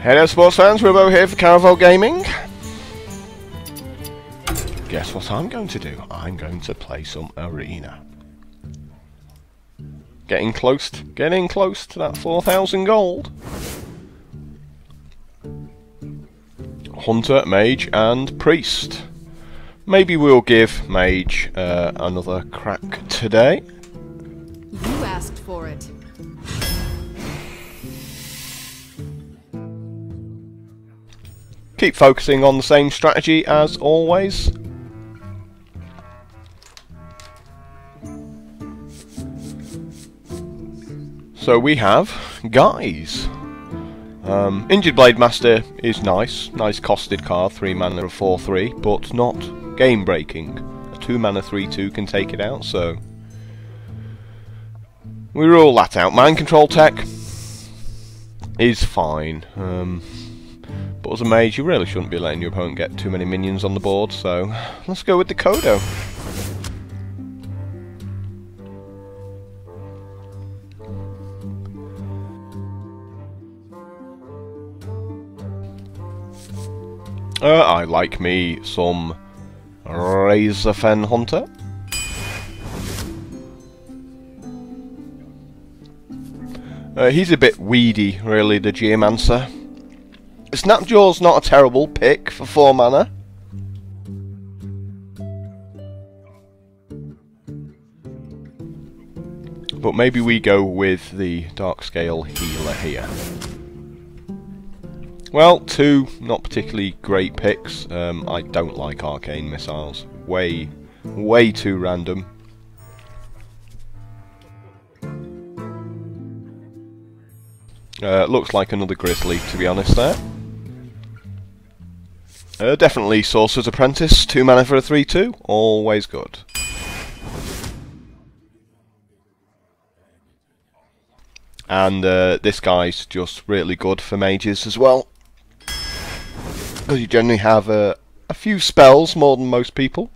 Hello sports fans, we're both here for Caravel Gaming. Guess what I'm going to do? I'm going to play some Arena. Getting close to that 4,000 gold. Hunter, Mage and Priest. Maybe we'll give Mage another crack today. You asked for it. Keep focusing on the same strategy as always. So we have Guys. Injured Blade Master is nice costed card, 3 mana of 4/3, but not game breaking. A 2 mana 3/2 can take it out, so we rule that out. Mind Control Tech is fine. But as a mage, you really shouldn't be letting your opponent get too many minions on the board, so let's go with the Kodo. I like me some Razorfen Hunter. He's a bit weedy, really, the Geomancer. Snapjaw's not a terrible pick for 4 mana. But maybe we go with the Darkscale Healer here. Well, 2 not particularly great picks. I don't like Arcane Missiles. Way too random. Looks like another Grizzly, to be honest there. Definitely Sorcerer's Apprentice, 2 mana for a 3/2, always good. And this guy's just really good for mages as well. Because you generally have a few spells more than most people.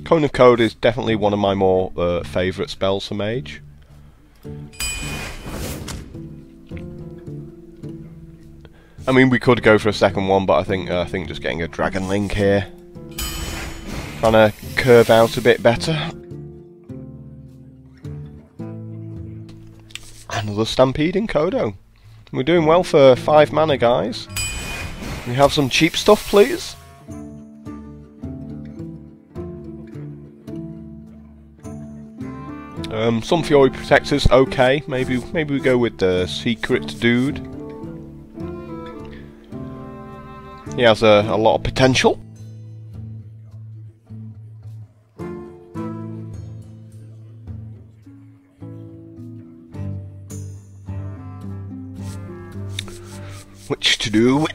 Cone of Code is definitely one of my more favourite spells for mage. I mean, we could go for a second one, but I think just getting a Dragon Link here, trying to curve out a bit better. Another Stampeding Kodo. We're doing well for 5 mana, guys. Can we have some cheap stuff, please? Some Fury Protectors, okay. Maybe we go with the Secret Dude. He has a lot of potential. Which to do?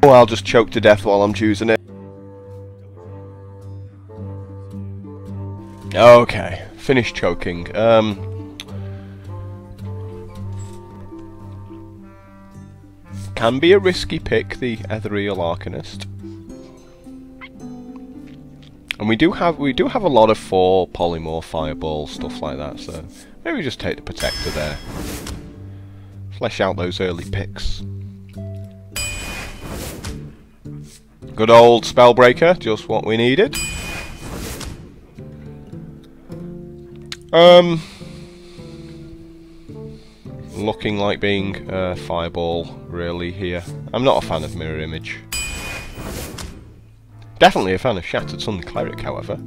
Oh, I'll just choke to death while I'm choosing it. Okay, finish choking. Can be a risky pick, the Ethereal Arcanist. And we do have a lot of 4 Polymorph Fireball, stuff like that, so maybe just take the Protector there. Flesh out those early picks. Good old Spellbreaker, just what we needed. Looking like being Fireball, really, here. I'm not a fan of Mirror Image. Definitely a fan of Shattered Sun Cleric, however.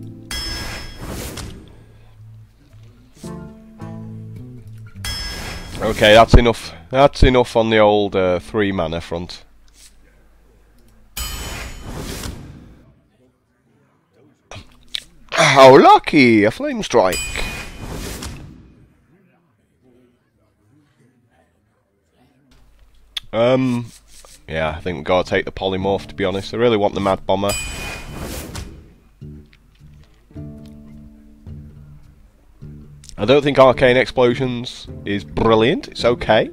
Okay, that's enough. That's enough on the old 3 mana front. How lucky! A Flame Strike! Yeah, I think we've got to take the Polymorph, to be honest. I really want the Mad Bomber. I don't think Arcane Explosions is brilliant. It's okay.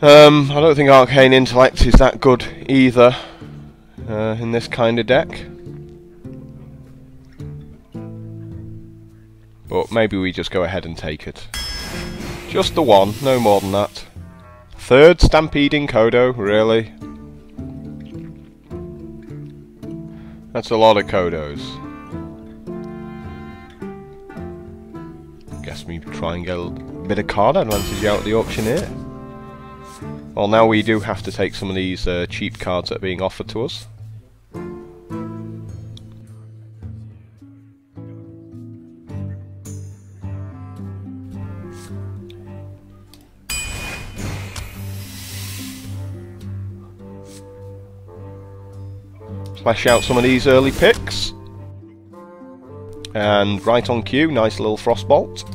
I don't think Arcane Intellect is that good either in this kind of deck. But maybe we just go ahead and take it. Just the one, no more than that. Third Stampeding Kodo, really? That's a lot of Kodos. Guess we try and get a bit of card advantage out of the auctioneer. Well, now we do have to take some of these cheap cards that are being offered to us. Flash out some of these early picks. And right on cue, nice little Frostbolt.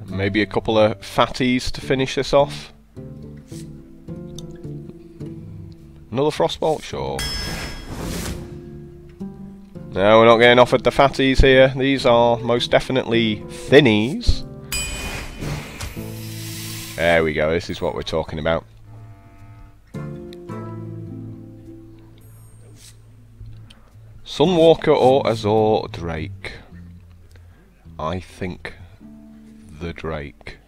Maybe a couple of fatties to finish this off. Another Frostbolt? Sure. No, we're not getting offered the fatties here. These are most definitely thinnies. There we go, this is what we're talking about. Sunwalker or Azor Drake? I think the Drake.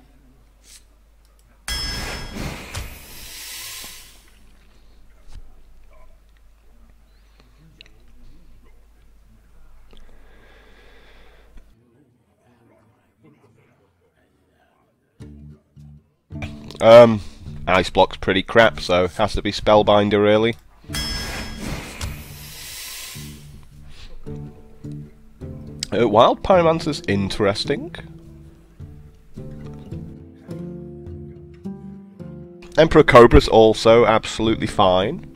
Ice Block's pretty crap, so it has to be Spellbinder, really. Wild Pyromancer's interesting. Emperor Cobra's also absolutely fine.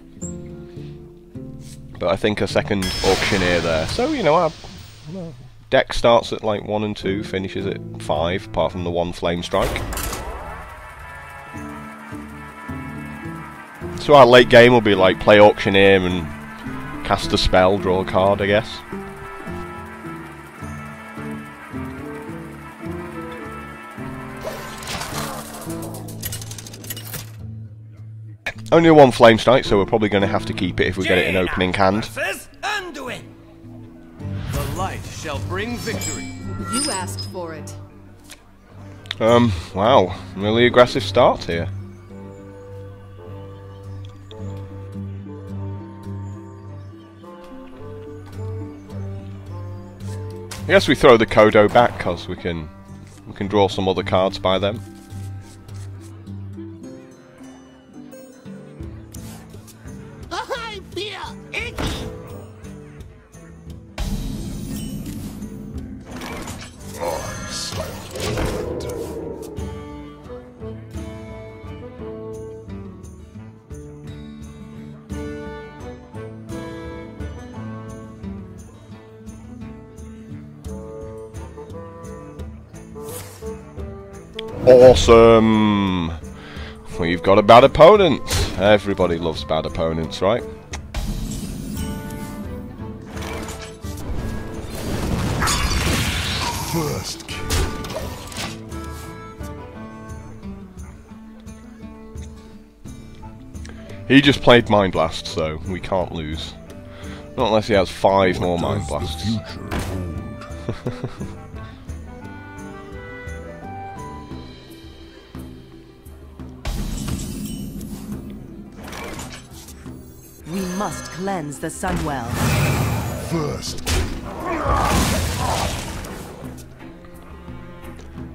But I think a second Auctioneer there. So, you know, our deck starts at like 1 and 2, finishes at 5, apart from the one Flame Strike. So our late game will be like play Auctioneer and cast a spell, draw a card, I guess. Only one Flame Strike, so we're probably going to have to keep it if we get it in opening hand. The light shall bring victory. You asked for it. Wow, really aggressive start here. I guess we throw the Kodo back because we can draw some other cards by them. I feel icky. Awesome! We've got a bad opponent. Everybody loves bad opponents, right? First kill. He just played Mind Blast, so we can't lose. Not unless he has 5 more Mind Blasts. We must cleanse the Sunwell. First.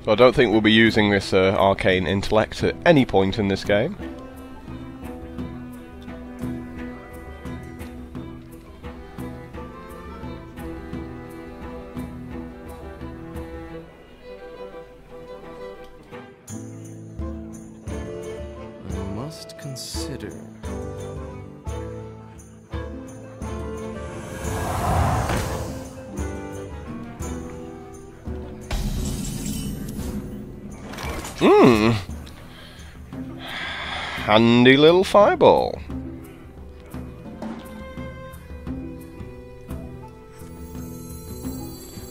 So I don't think we'll be using this Arcane Intellect at any point in this game. I must consider. Handy little fireball.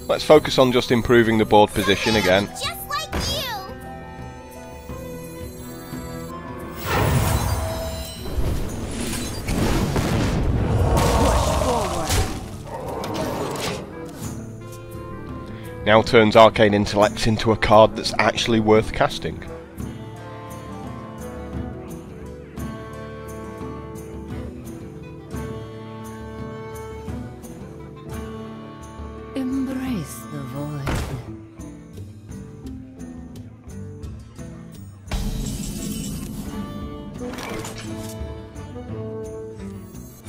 Let's focus on just improving the board position again. Just like you. Now turns Arcane Intellect into a card that's actually worth casting. Embrace the void.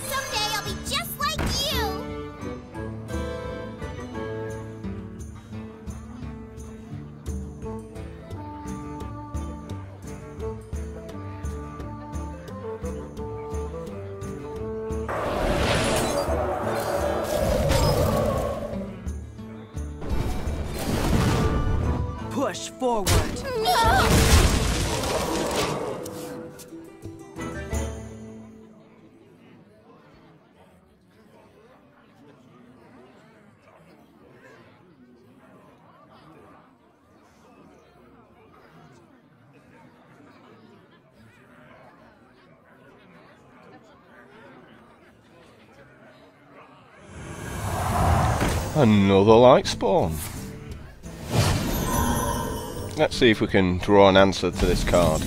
Someday I'll be just like you. Push forward. Another light spawn. Let's see if we can draw an answer to this card.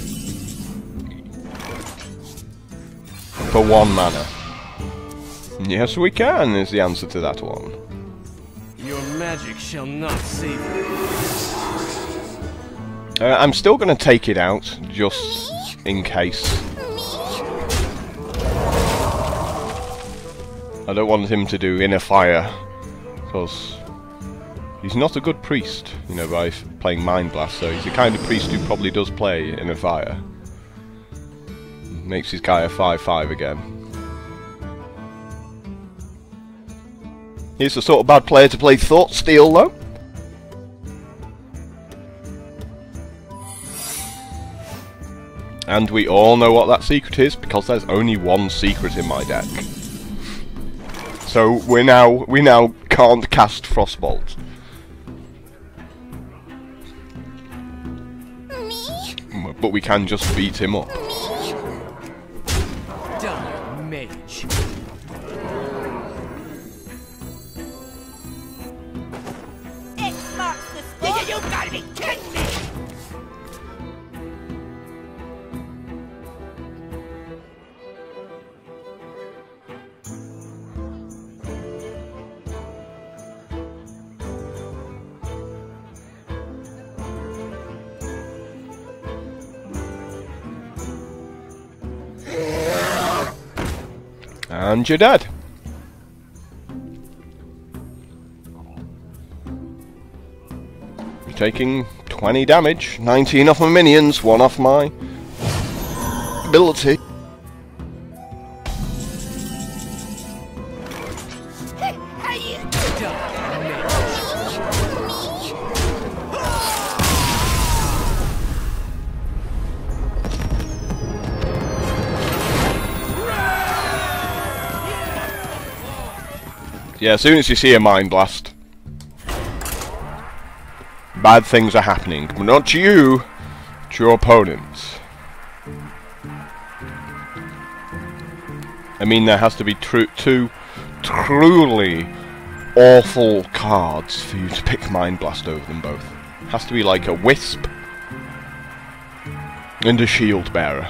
For 1 mana. Yes, we can, is the answer to that one. Your magic shall not save you. I'm still going to take it out, just in case. I don't want him to do Inner Fire, because he's not a good priest, you know, by playing Mind Blast, so he's the kind of priest who probably does play Inner Fire. Makes his guy a 5/5 again. He's the sort of bad player to play Thought Steal, though. And we all know what that secret is, because there's only one secret in my deck. So we now can't cast Frostbolt. Me? But we can just beat him up. Die, Mage. X marks the spot. You gotta be kidding me! And you're dead. You're taking 20 damage, 19 off my minions, 1 off my ability. Yeah, as soon as you see a Mind Blast, bad things are happening. But not to you, to your opponents. I mean, there has to be two truly awful cards for you to pick Mind Blast over them both. Has to be like a Wisp and a Shield Bearer.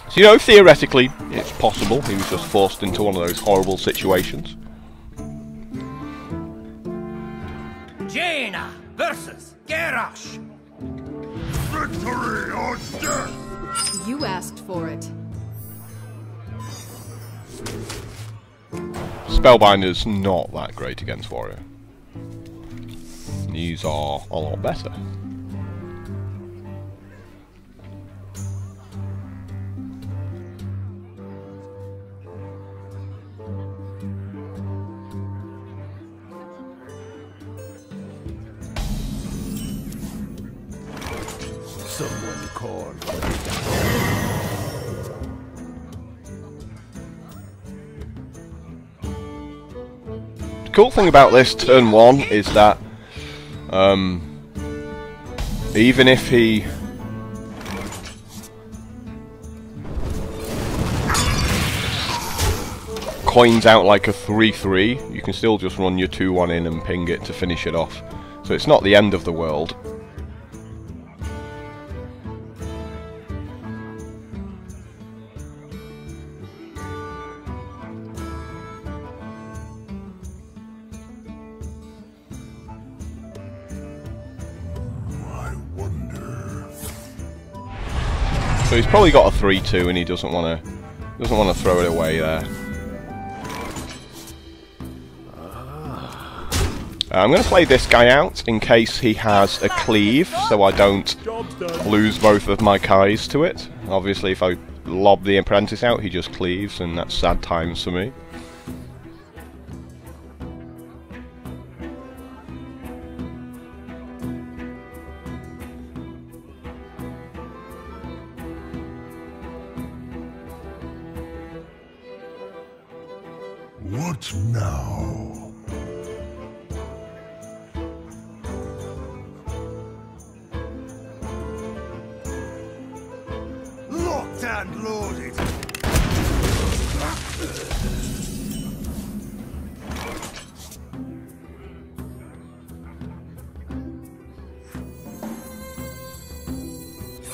So, you know, theoretically, it's possible he was just forced into one of those horrible situations. Jaina versus Garrosh. Victory or death! You asked for it. Spellbinder's not that great against Warrior. These are a lot better. Someone call. cool thing about this turn 1 is that even if he coins out like a 3-3, you can still just run your 2-1 in and ping it to finish it off. So it's not the end of the world. So he's probably got a 3-2 and he doesn't want to throw it away there. I'm going to play this guy out in case he has a cleave, so I don't lose both of my Kais to it. Obviously, if I lob the apprentice out, he just cleaves, and that's sad times for me. What now? Locked and loaded.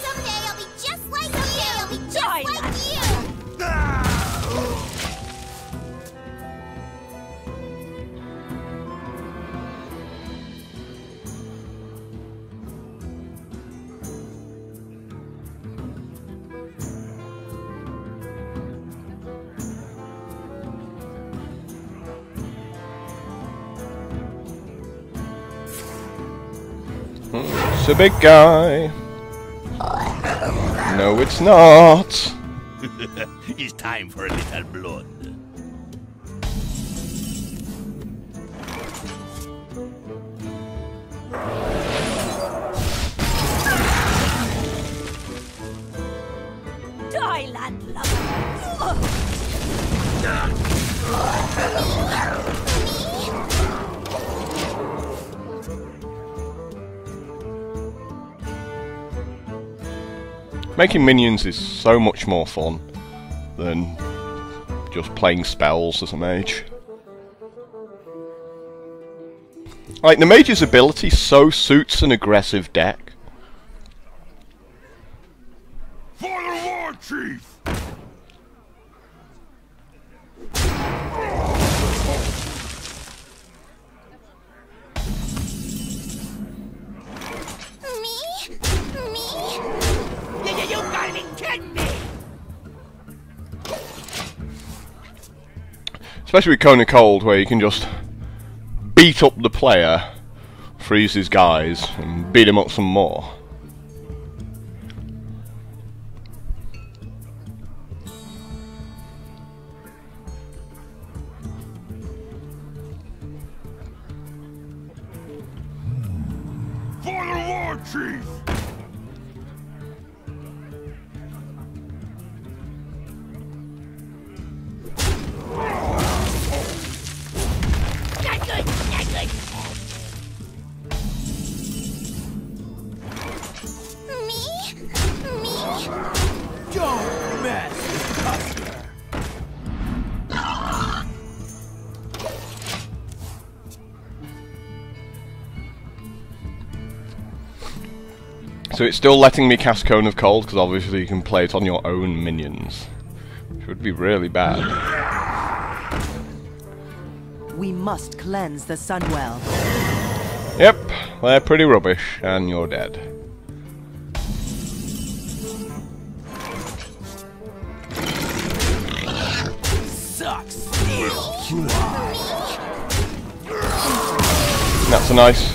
Someday I'll be just like you. I'll be just like you. It's a big guy. No, it's not. It's time for a little blood. Die, landlubber. Making minions is so much more fun than just playing spells as a mage. Like, the mage's ability so suits an aggressive deck. For the war chief! You gotta be kidding me! Especially with Cone of Cold, where you can just beat up the player, freeze his guys, and beat him up some more. For the war chief! Not good, not good. Me? Don't mess with Custer. So it's still letting me cast Cone of Cold, because obviously you can play it on your own minions. Which would be really bad. We must cleanse the Sunwell. Yep, they're pretty rubbish, and you're dead. Sucks. That's a nice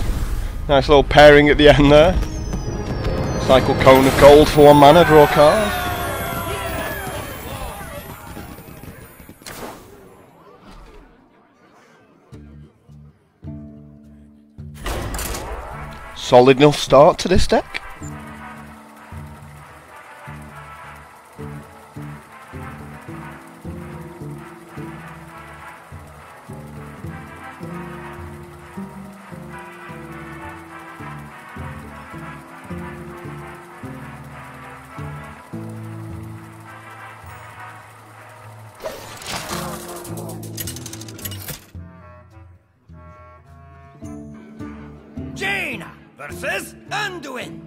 little pairing at the end there. Cycle Cone of Cold for 1 mana, draw a card. Solid enough start to this deck. Versus Anduin!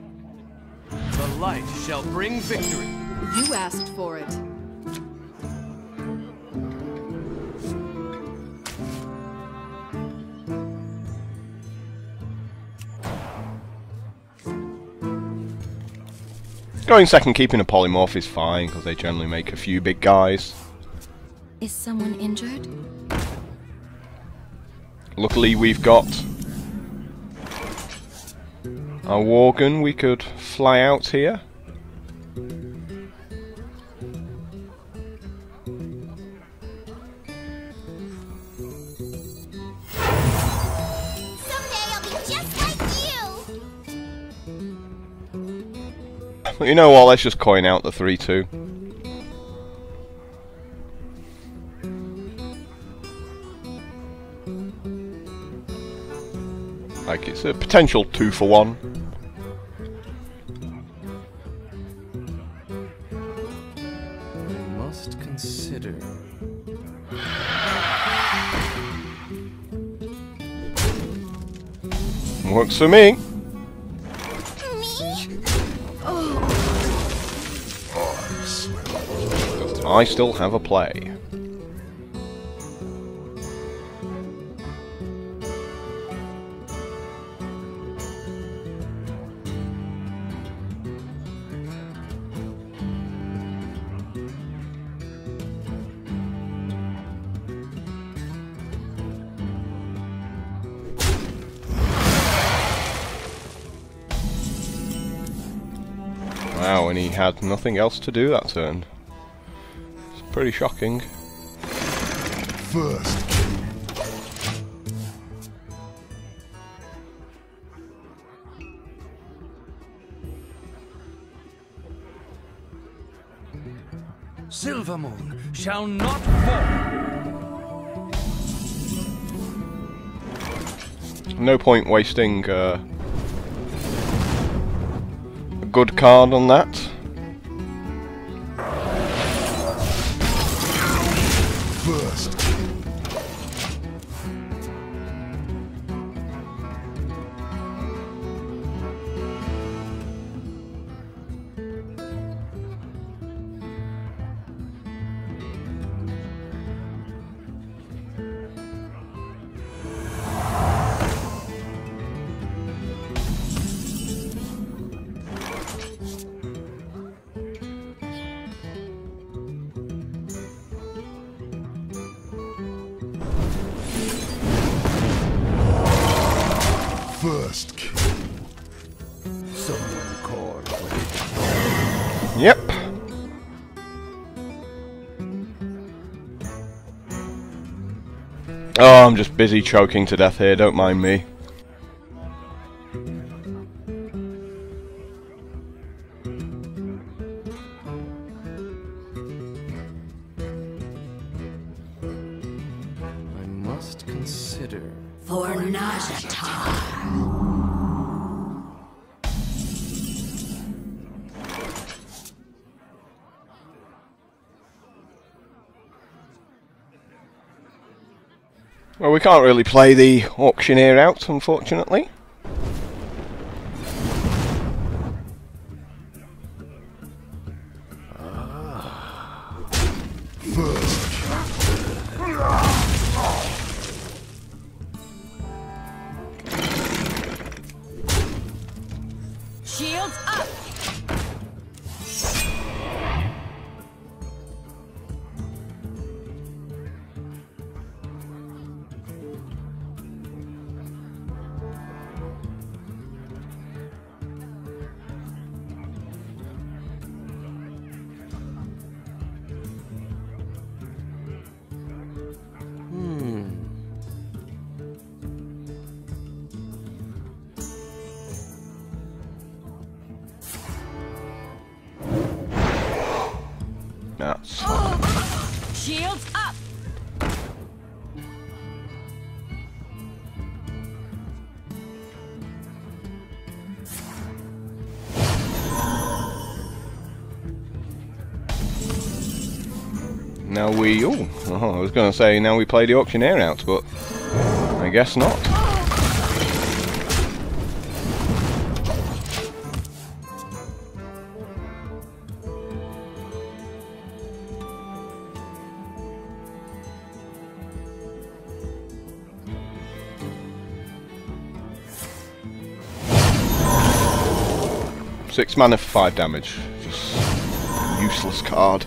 The light shall bring victory. You asked for it. Going second, keeping a polymorph is fine, because they generally make a few big guys. Is someone injured? Luckily we've got our Worgen, we could fly out here. Someday I'll be just like you! But you know what, let's just coin out the 3-2. Like, it's a potential 2-for-1. I must consider. Works for me. I still have a play. Wow, and he had nothing else to do that turn. It's pretty shocking. First. Silvermoon shall not fall. No point wasting a good card on that. First. First kill. Someone called. Yep. Oh, I'm just busy choking to death here, don't mind me. I must consider. For Najatar. Well, we can't really play the auctioneer out, unfortunately. First. Shields up! That's Shields up! now we. Oh, I was going to say now we play the auctioneer out, but I guess not. 6 mana for 5 damage. Just useless card.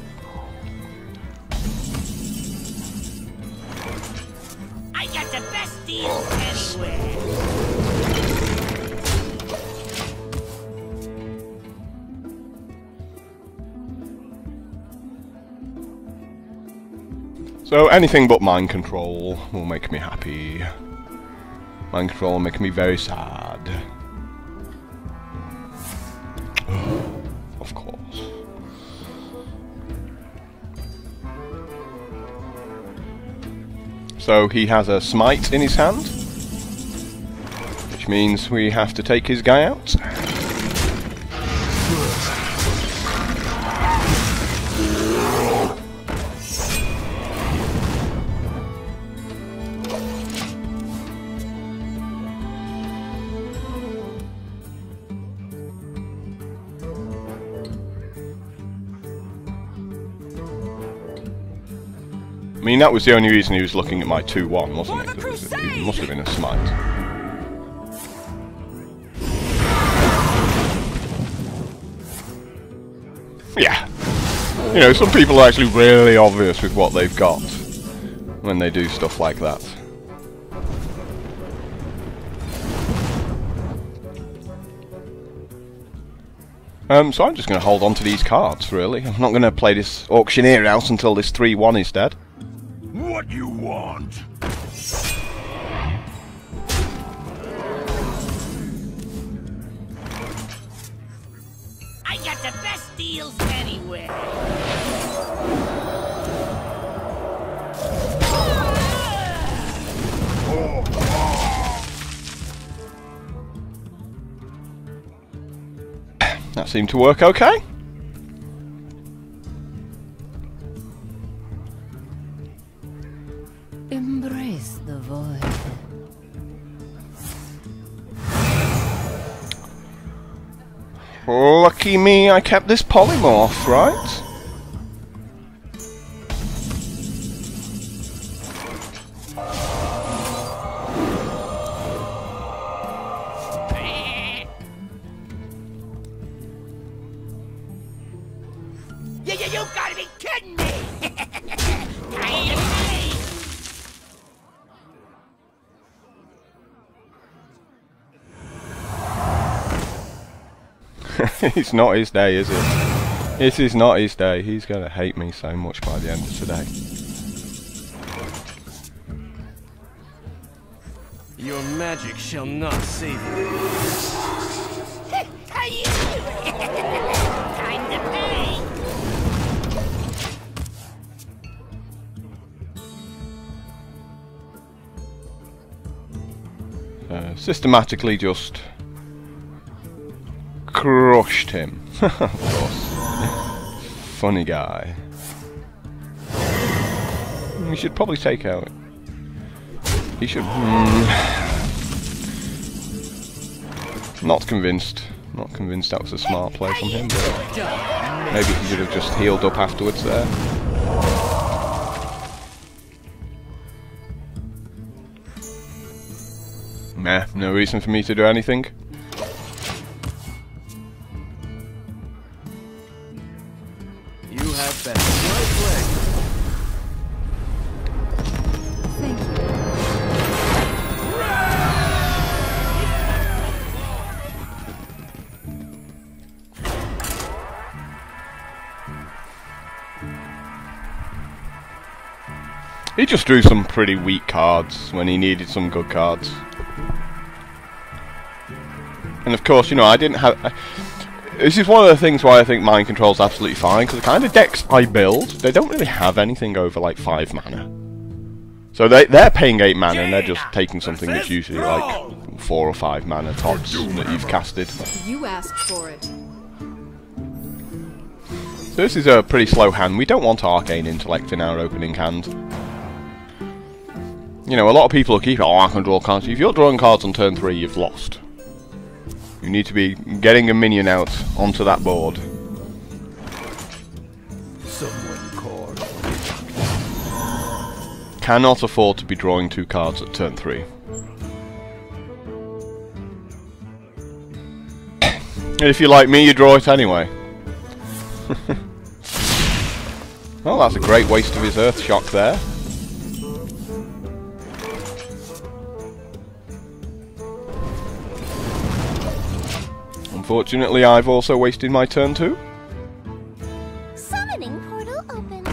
I got the best deal anywhere. So anything but mind control will make me happy. Mind control will make me very sad. Of course. So he has a smite in his hand, which means we have to take his guy out. I mean, that was the only reason he was looking at my 2-1, wasn't it? It must have been a smite. Yeah. You know, some people are actually really obvious with what they've got when they do stuff like that. So I'm just going to hold on to these cards, really. I'm not going to play this auctioneer out until this 3-1 is dead. What you want? I got the best deals anywhere. That seemed to work okay. Embrace the void. Lucky me, I kept this polymorph, right? You gotta be kidding me! Kind of me. It's not his day, is it? This is not his day. He's gonna hate me so much by the end of today. Your magic shall not save you. How you doing? Time to pay. Systematically just crushed him. Of course. Funny guy. We should probably take out. He should. Not convinced. Not convinced that was a smart play from him, but maybe he should have just healed up afterwards there. Nah, no reason for me to do anything. You have been well played. Thank you. He just drew some pretty weak cards when he needed some good cards. And of course, you know, I didn't have... This is one of the things why I think Mind Control's absolutely fine, because the kind of decks I build, they don't really have anything over like 5 mana. So they're paying 8 mana and they're just taking something that's usually like 4 or 5 mana tops that you've casted. You asked for it. So this is a pretty slow hand. We don't want Arcane Intellect in our opening hand. You know, a lot of people will keep, oh, I can draw cards. If you're drawing cards on turn 3, you've lost. You need to be getting a minion out onto that board. Someone called. Cannot afford to be drawing 2 cards at turn 3. And if you're like me, you draw it anyway. Well, that's a great waste of his Earth Shock there. Unfortunately, I've also wasted my turn too. Summoning portal open.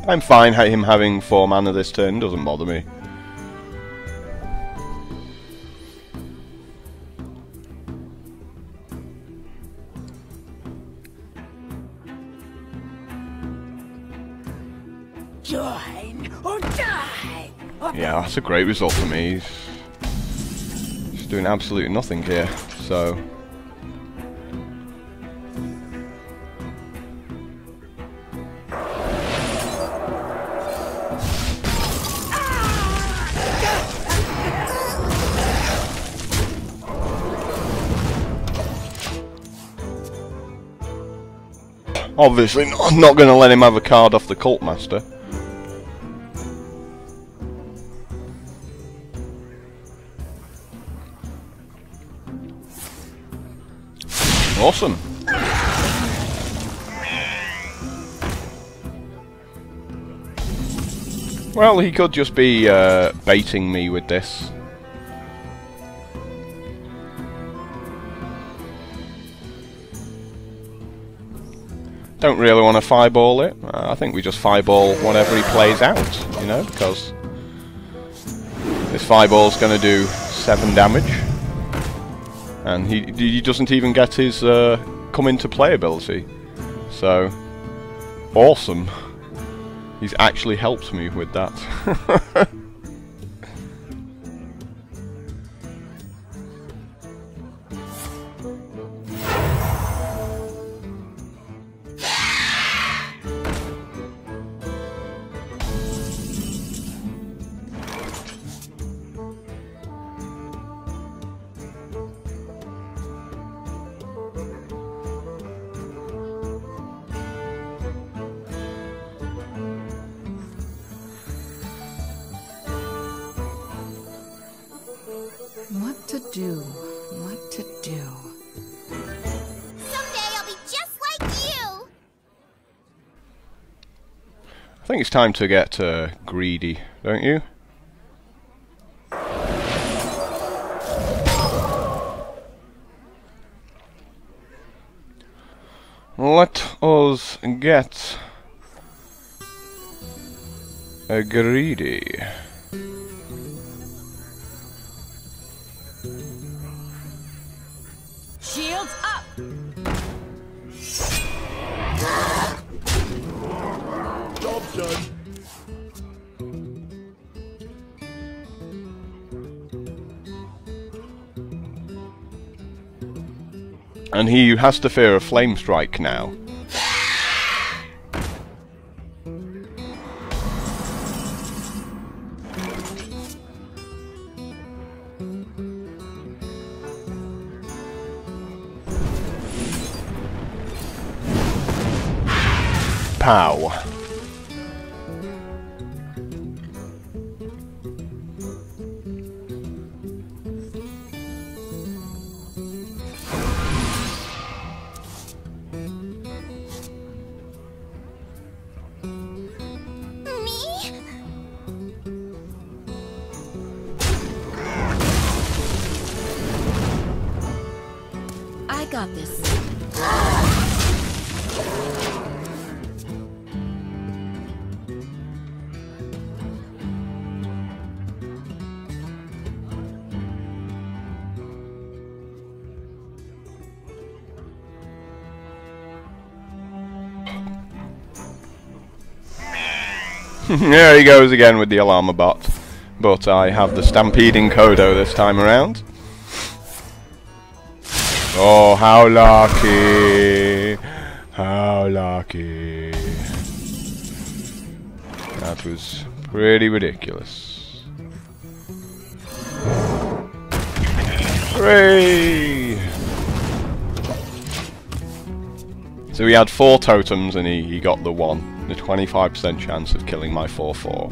I'm fine him having 4 mana this turn, doesn't bother me. Join or die. Yeah, that's a great result for me. He's doing absolutely nothing here, so... Obviously not going to let him have a card off the Cult Master. Awesome. Well, he could just be baiting me with this. Don't really want to fireball it. I think we just fireball whatever he plays out, you know, because this fireball's going to do 7 damage. And he doesn't even get his come into play ability. So, awesome. He's actually helped me with that. What to do? What to do? Someday I'll be just like you. I think it's time to get greedy, don't you? Let us get greedy. Shields up. Job done. And he has to fear a flame strike now. Pow. Me? I got this. There he goes again with the alarm bot. But I have the stampeding Kodo this time around. Oh, how lucky! How lucky! That was pretty ridiculous. Hooray! So he had 4 totems and he got the 1. The 25% chance of killing my 4/4.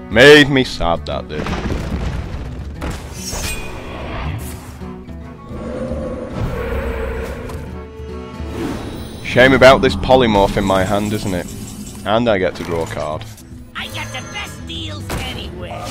Made me sad, that did. Shame about this polymorph in my hand, isn't it? And I get to draw a card. I got the best deals anywhere.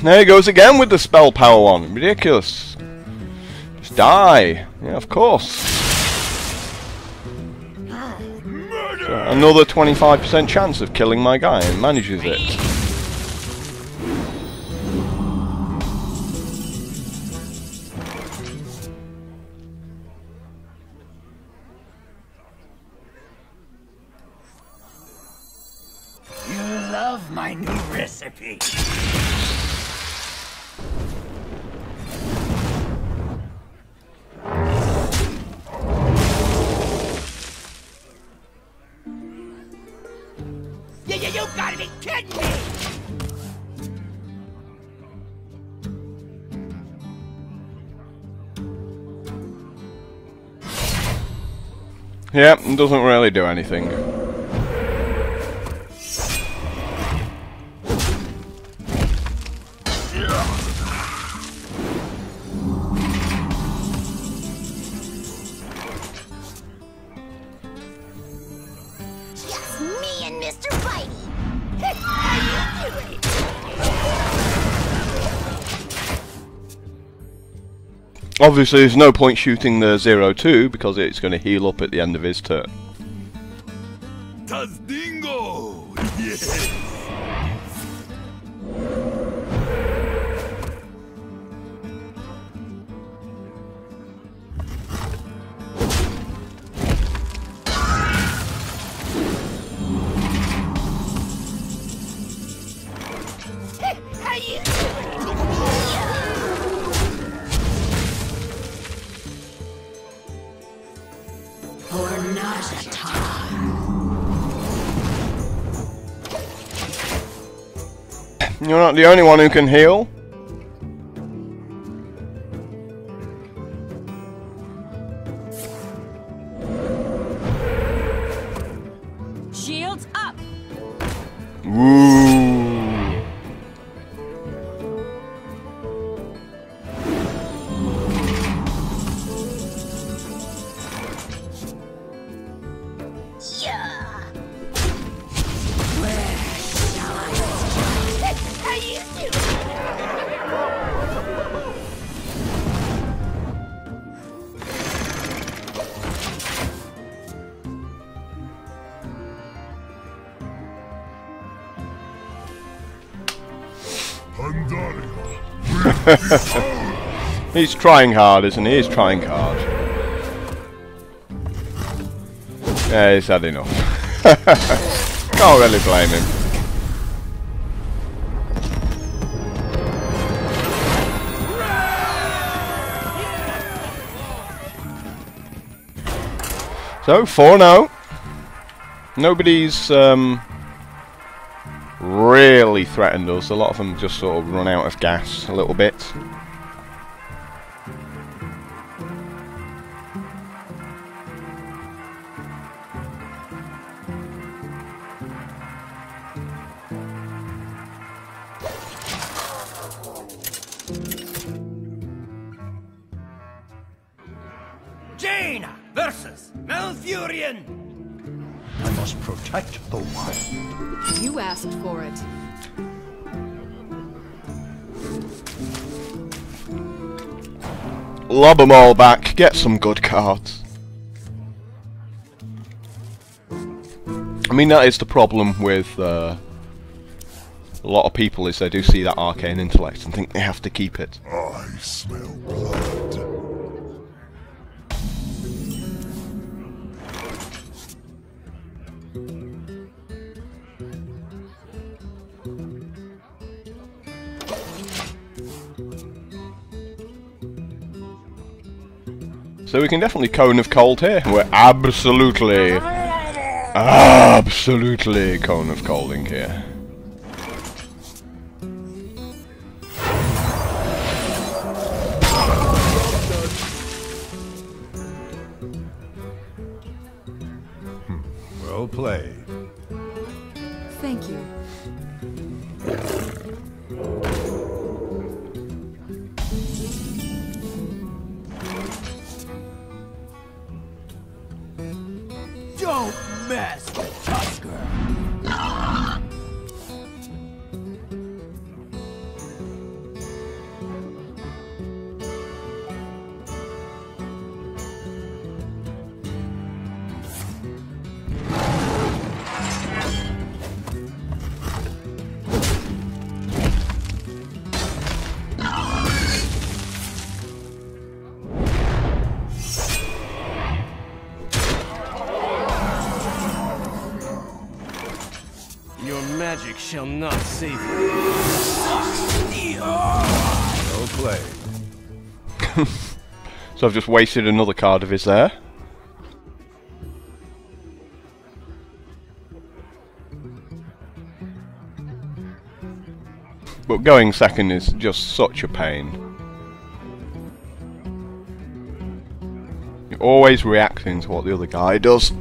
There he goes again with the spell power one. Ridiculous. Just die. Yeah, of course. So another 25% chance of killing my guy, and manages it. You love my new recipe. You gotta be kidding me! Yeah, it doesn't really do anything. Just me and Mr. Bitey. Obviously there's no point shooting the 0-2 because it's going to heal up at the end of his turn. Tazdingo! Yes! How you You're not the only one who can heal. Shields up! Ooh. He's trying hard, isn't he? He's trying hard. Yeah, he's had enough. Can't really blame him. So, 4-0. Nobody's really threatened us. A lot of them just sort of run out of gas a little bit. Jaina versus Malfurion. I must protect the wild. You asked for it. Lob them all back, get some good cards. I mean, that is the problem with a lot of people, is they do see that arcane intellect and think they have to keep it. I smell blood. So we can definitely Cone of Cold here. We're absolutely Cone of Colding here. Well played. Thank you. Don't mess with Tusker. Your magic shall not save you. Well played. So I've just wasted another card of his there. But going second is just such a pain. You're always reacting to what the other guy does.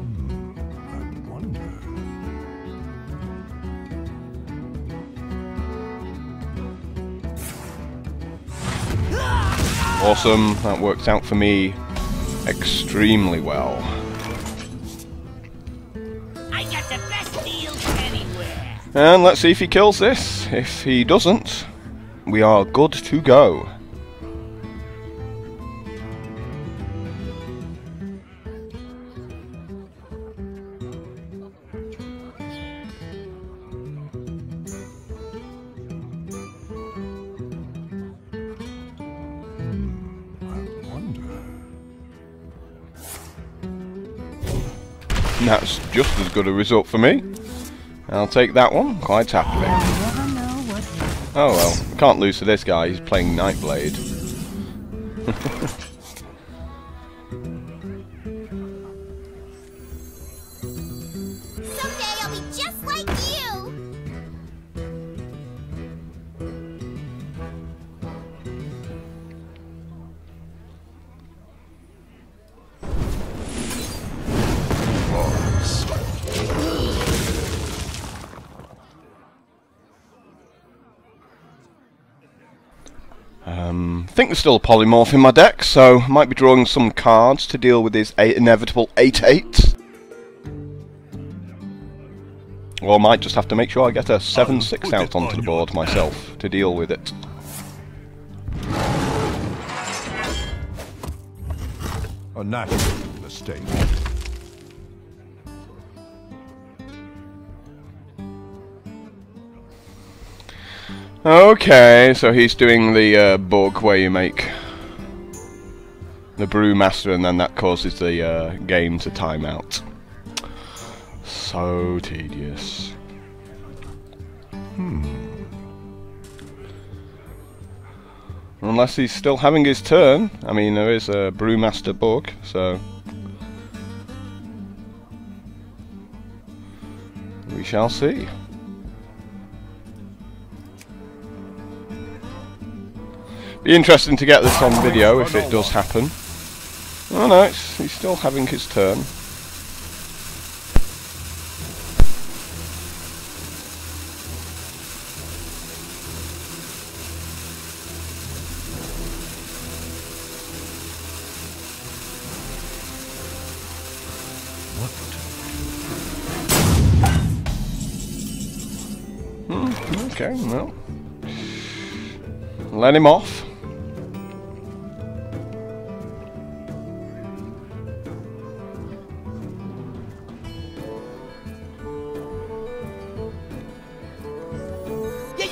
Awesome, that works out for me extremely well. I got the best deals anywhere. And let's see if he kills this. If he doesn't, we are good to go. And that's just as good a result for me. I'll take that one quite happily. Oh well, can't lose to this guy, he's playing Nightblade. Someday I'll be just like you. I think there's still a polymorph in my deck, so I might be drawing some cards to deal with his inevitable 8/8. Or I might just have to make sure I get a 7/6 out onto the board myself to deal with it. A natural mistake. Okay, so he's doing the bug where you make the Brewmaster and then that causes the game to time out. So tedious. Unless he's still having his turn. I mean, there is a Brewmaster bug, so we shall see. Be interesting to get this on video if it does happen. Oh no, he's still having his turn. Okay, well, let him off.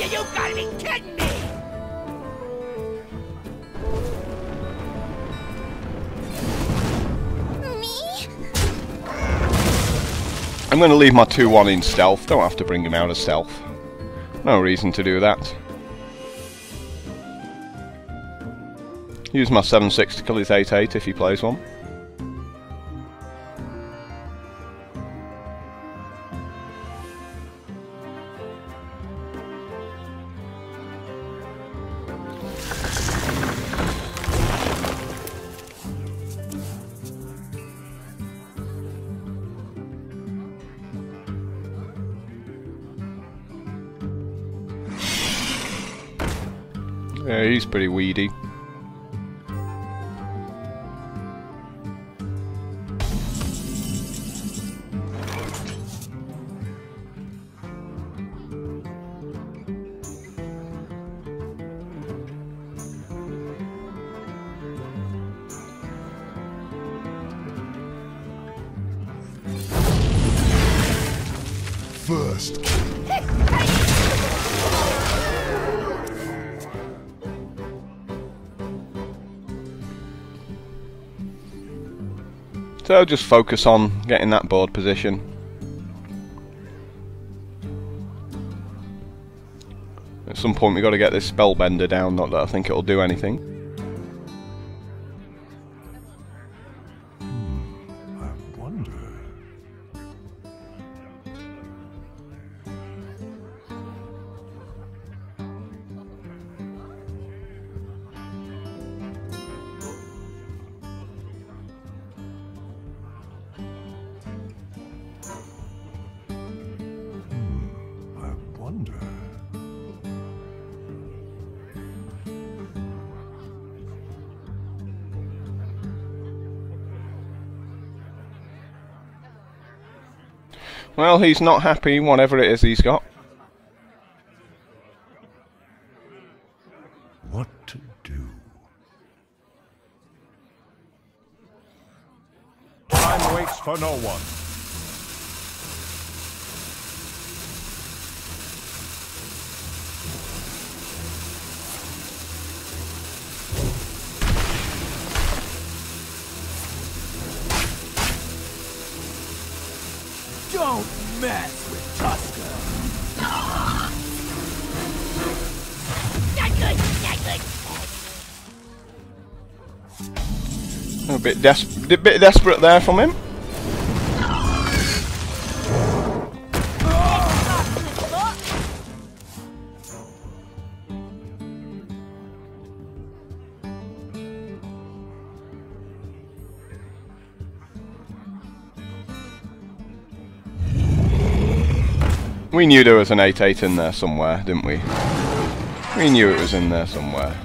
You gotta be kidding me! Me? I'm going to leave my 2/1 in stealth. Don't have to bring him out of stealth. No reason to do that. Use my 7/6 to kill his 8/8 if he plays one. Yeah, he's pretty weedy. First So just focus on getting that board position. At some point we've got to get this spellbender down, not that I think it'll do anything. I wonder. I wonder. Well, he's not happy, whatever it is he's got. What to do? Time waits for no one. Don't mess with Tusker. Not good, not good. A bit desperate there from him. We knew there was an 8/8 in there somewhere, didn't we? We knew it was in there somewhere.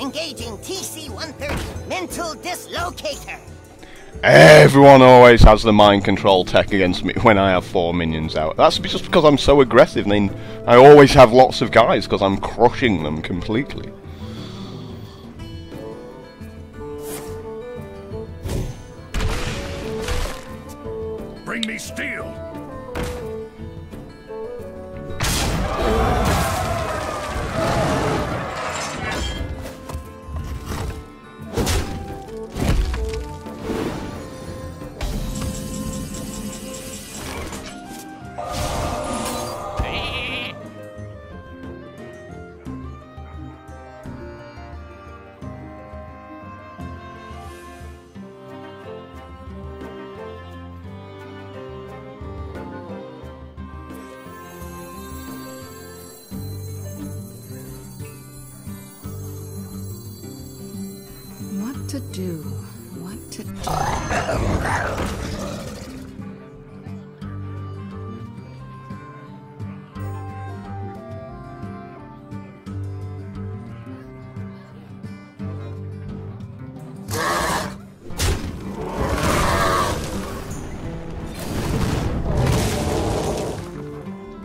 Engaging TC-130, mental dislocator. Everyone always has the mind control tech against me when I have 4 minions out. That's just because I'm so aggressive. I mean, I always have lots of guys because I'm crushing them completely. Bring me steel. What to do? What to do?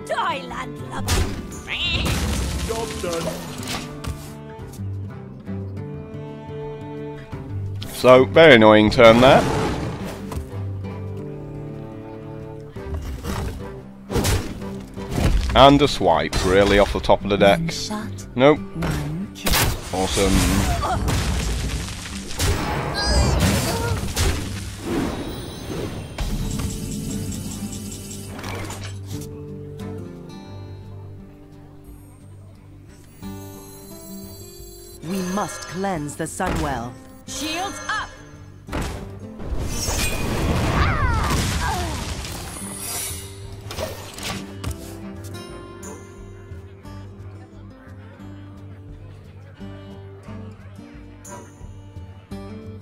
Die, landlubber. Job done. So, very annoying turn there. And a swipe, really off the top of the deck. One shot, Nope. one kill. Awesome. We must cleanse the Sunwell. Shields up!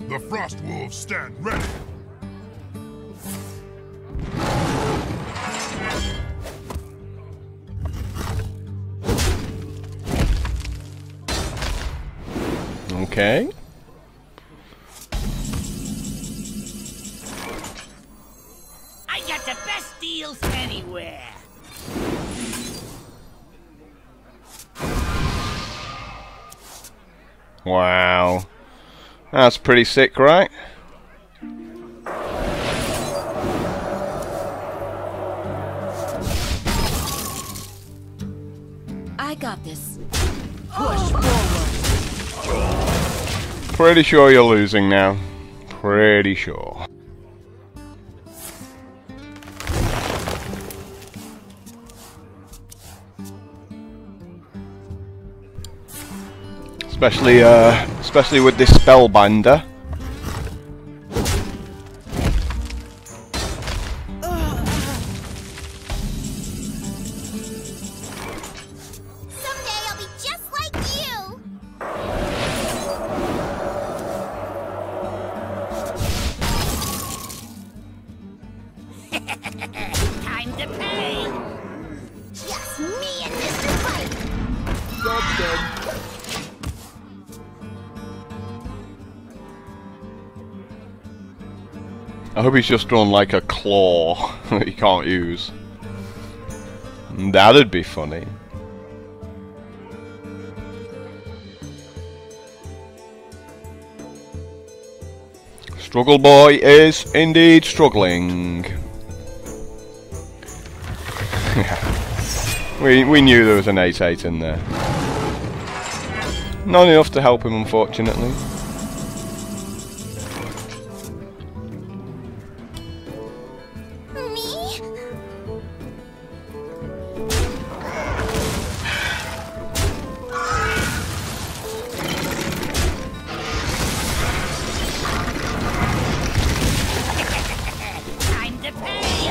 The Frost Wolves stand ready. Okay. I got the best deals anywhere! Wow. That's pretty sick, right? I got this. Push forward! Pretty sure you're losing now. Pretty sure. Especially with this spellbinder. Someday I'll be just like you. Time to pay! Just me and Mr. Bite. I hope he's just drawn like a claw that he can't use. That'd be funny. Struggle Boy is indeed struggling. we knew there was an 8/8 in there. Not enough to help him, unfortunately. Me? Time to pay!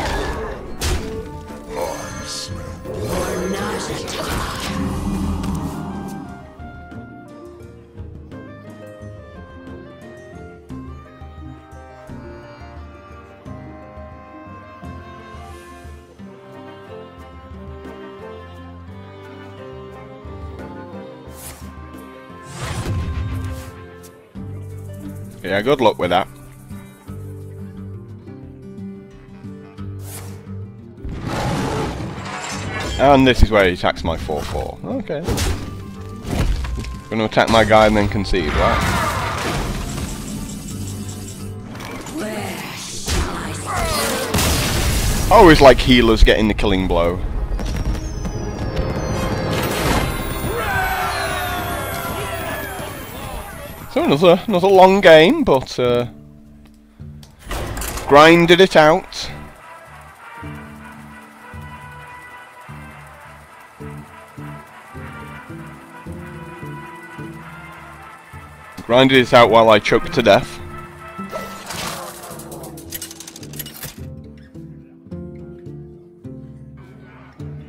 I smell blood. Yeah, good luck with that. And this is where he attacks my 4/4. Okay. Gonna attack my guy and then concede, right? Always like healers getting the killing blow. So another long game, but grinded it out. Grinded it out while I choked to death.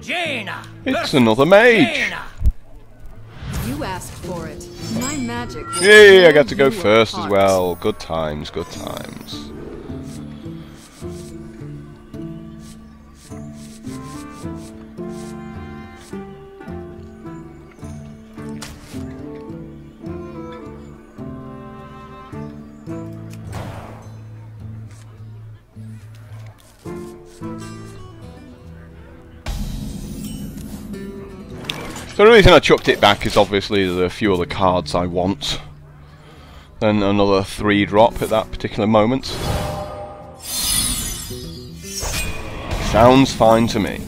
Jaina! It's another mage. Jaina! You asked for it. My magic will Yay, I tear got to go you first as apart. well. Good times, good times. So the reason I chucked it back is obviously there's a few other cards I want. Then another 3-drop at that particular moment. Sounds fine to me.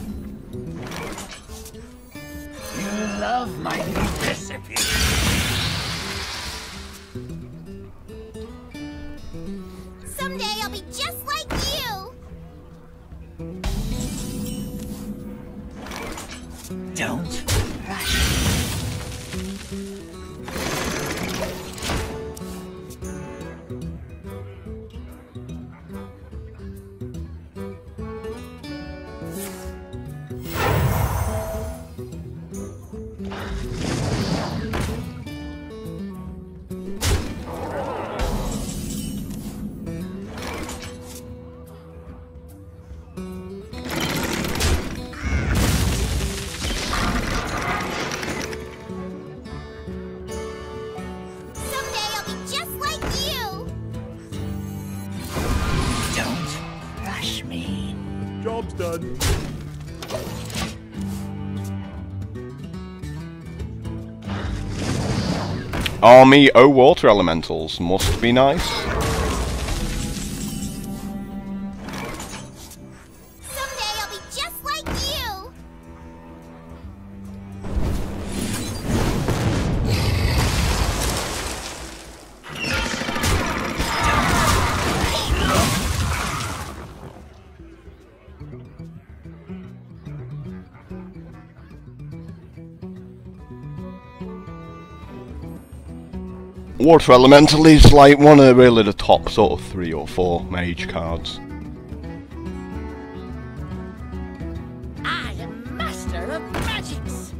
Job done. Army O water elementals must be nice. Someday I'll be just like you. Water elemental is like one of really the top sort of 3 or 4 mage cards. I am master of magics.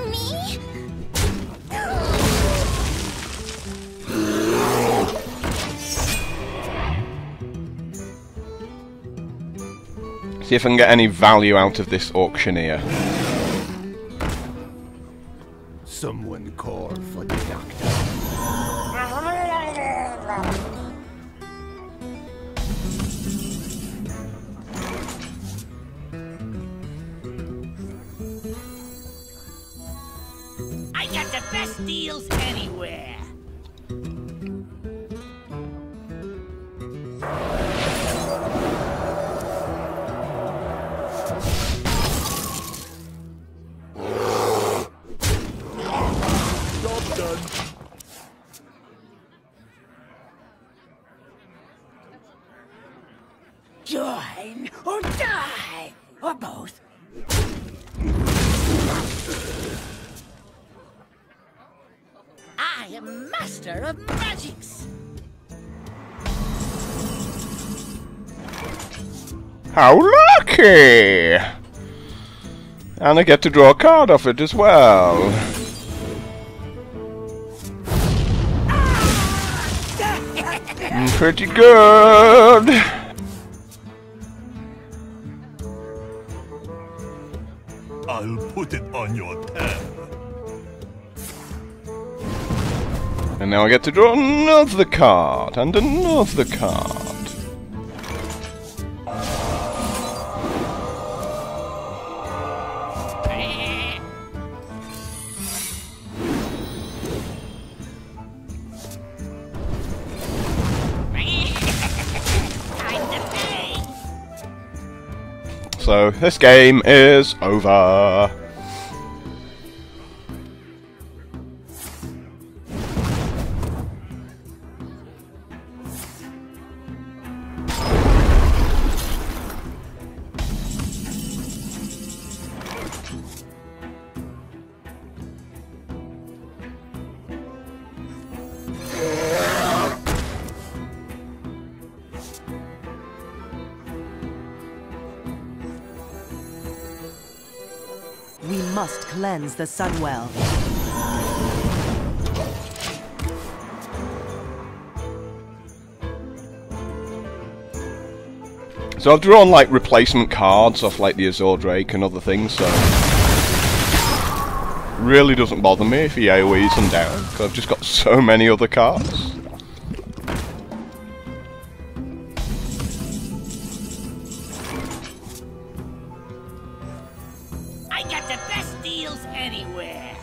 Me? See if I can get any value out of this auctioneer. Someone call for the doctor. I got the best deals anywhere. Job done. Join or die, or both. I am master of magics. How lucky! And I get to draw a card off it as well. Pretty good! I'll put it on your tab. And now I get to draw another card, and another card. So, this game is over. We must cleanse the Sunwell. So I've drawn like replacement cards off like the Azure Drake and other things, so really doesn't bother me if he AoEs them down, because I've just got so many other cards. I got the best deals anywhere.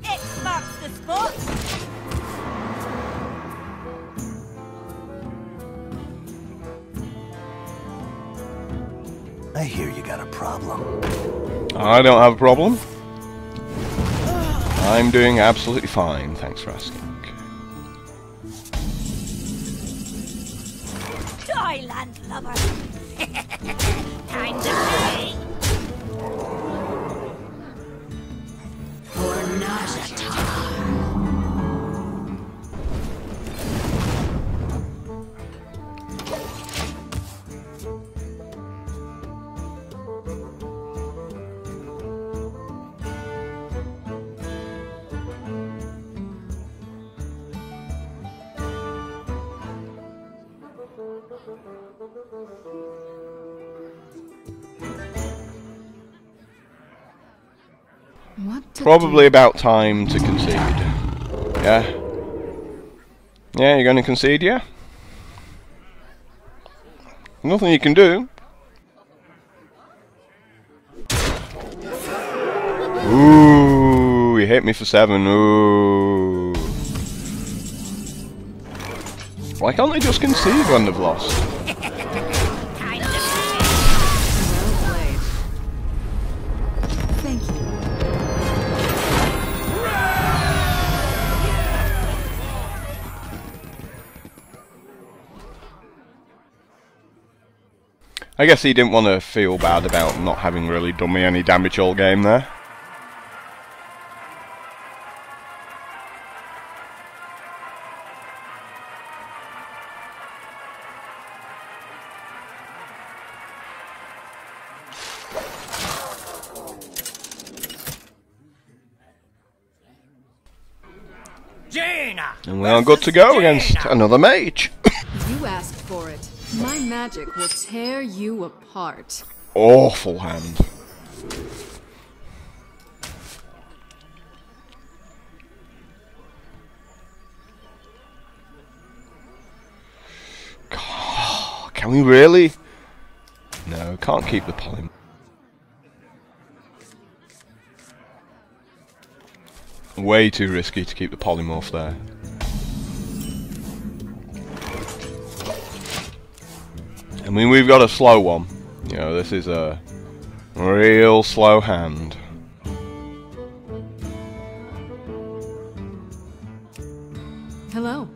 X marks the spot. I hear you got a problem. I don't have a problem. I'm doing absolutely fine, thanks for asking. Toyland lover. Time to play. For Najata. What to Probably do? about time to concede. Yeah? Yeah, you're going to concede, yeah? Nothing you can do. Ooh, he hit me for 7. Ooh. Why can't they just concede when they've lost? Well played. Thank you. I guess he didn't want to feel bad about not having really done me any damage all game there. Jaina! And we are good to go against another mage. You asked for it. My magic will tear you apart. Awful hand. God, can we really? No, can't keep the polymorph. Way too risky to keep the polymorph there. I mean, we've got a slow one. You know, this is a real slow hand. Hello.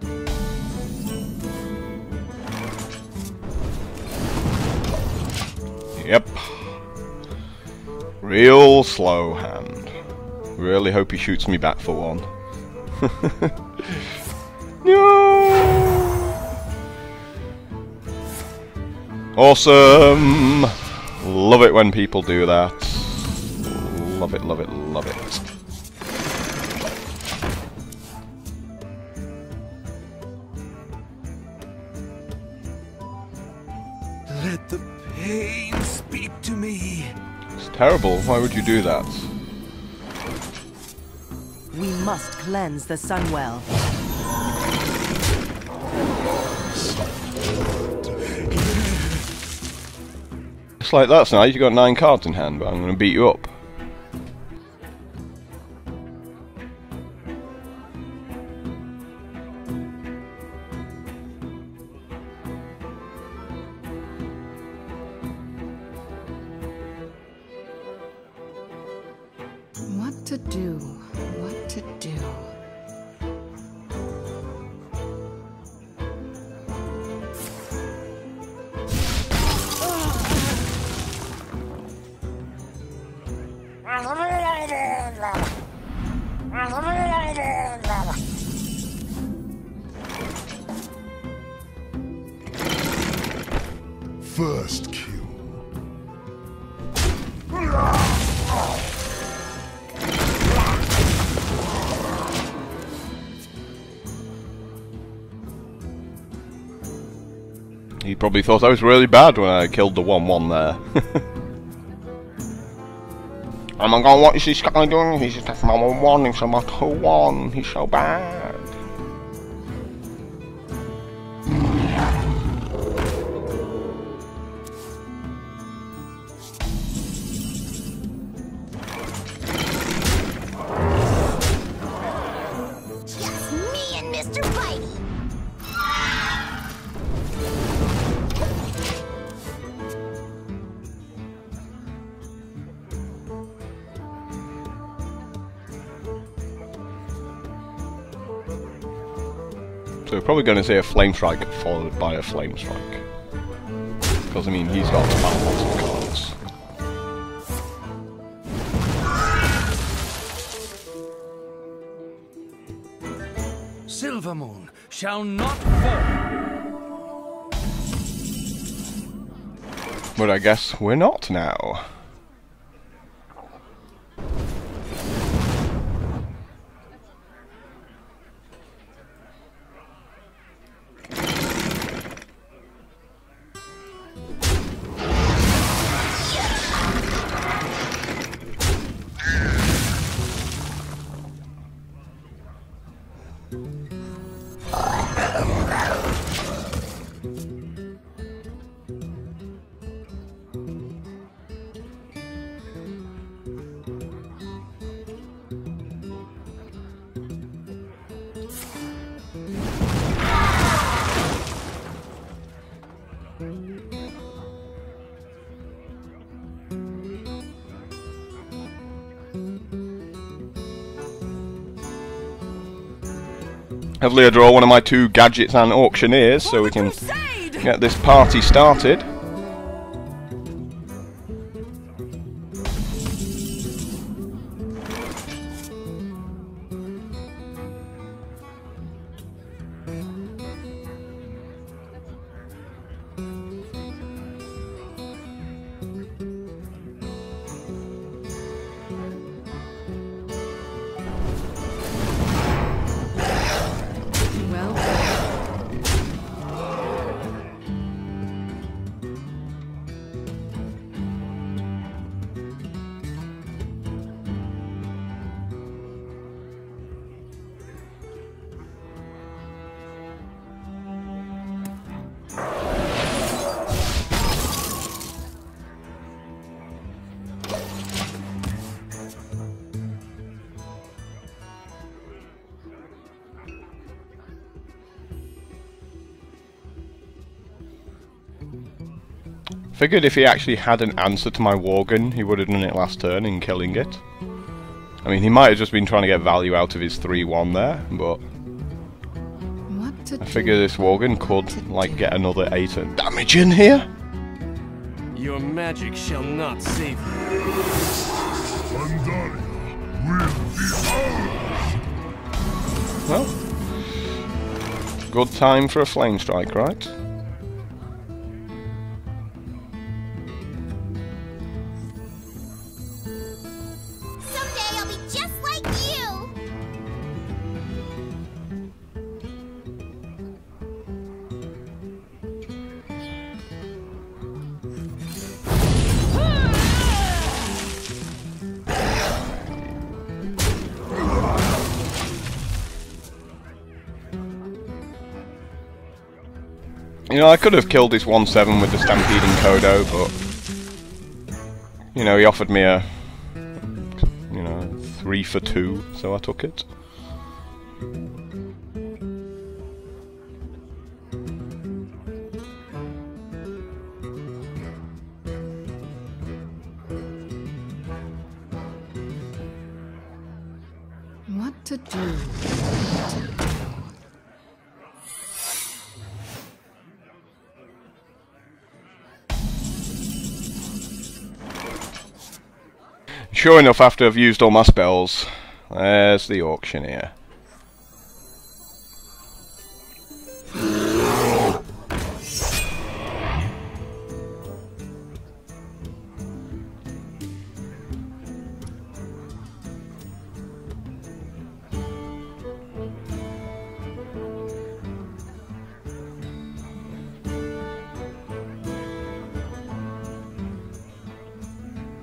Yep. Real slow hand. Really hope he shoots me back for one. No! Awesome! Love it when people do that. Love it, love it, love it. Let the pain speak to me. It's terrible. Why would you do that? We must cleanse the Sunwell. It's like, that's nice, you got 9 cards in hand, but I'm going to beat you up. What to do? What to do? First kill. He probably thought I was really bad when I killed the 1-1 there. Oh my god, what is this guy doing? He's just my 1-1, he's my 2-1, he's so bad. Just me and Mr. Bitey. So we're probably going to see a Flame Strike followed by a Flame Strike. Because, I mean, he's got lots of cards. Silvermoon shall not fall. But I guess we're not now. Hopefully I draw one of my 2 gadgets and auctioneers so we can get this party started. Figured if he actually had an answer to my Worgen, he would have done it last turn in killing it. I mean, he might have just been trying to get value out of his 3-1 there, but I figure this Worgen could, like, get another 8 damage in here. Your magic shall not save you. Pandaria will be ours. Well, good time for a flame strike, right? You know, I could have killed this 1/7 with the Stampeding Kodo, but you know, he offered me a 3 for 2, so I took it. What to do? Sure enough, after I've used all my spells, there's the auctioneer.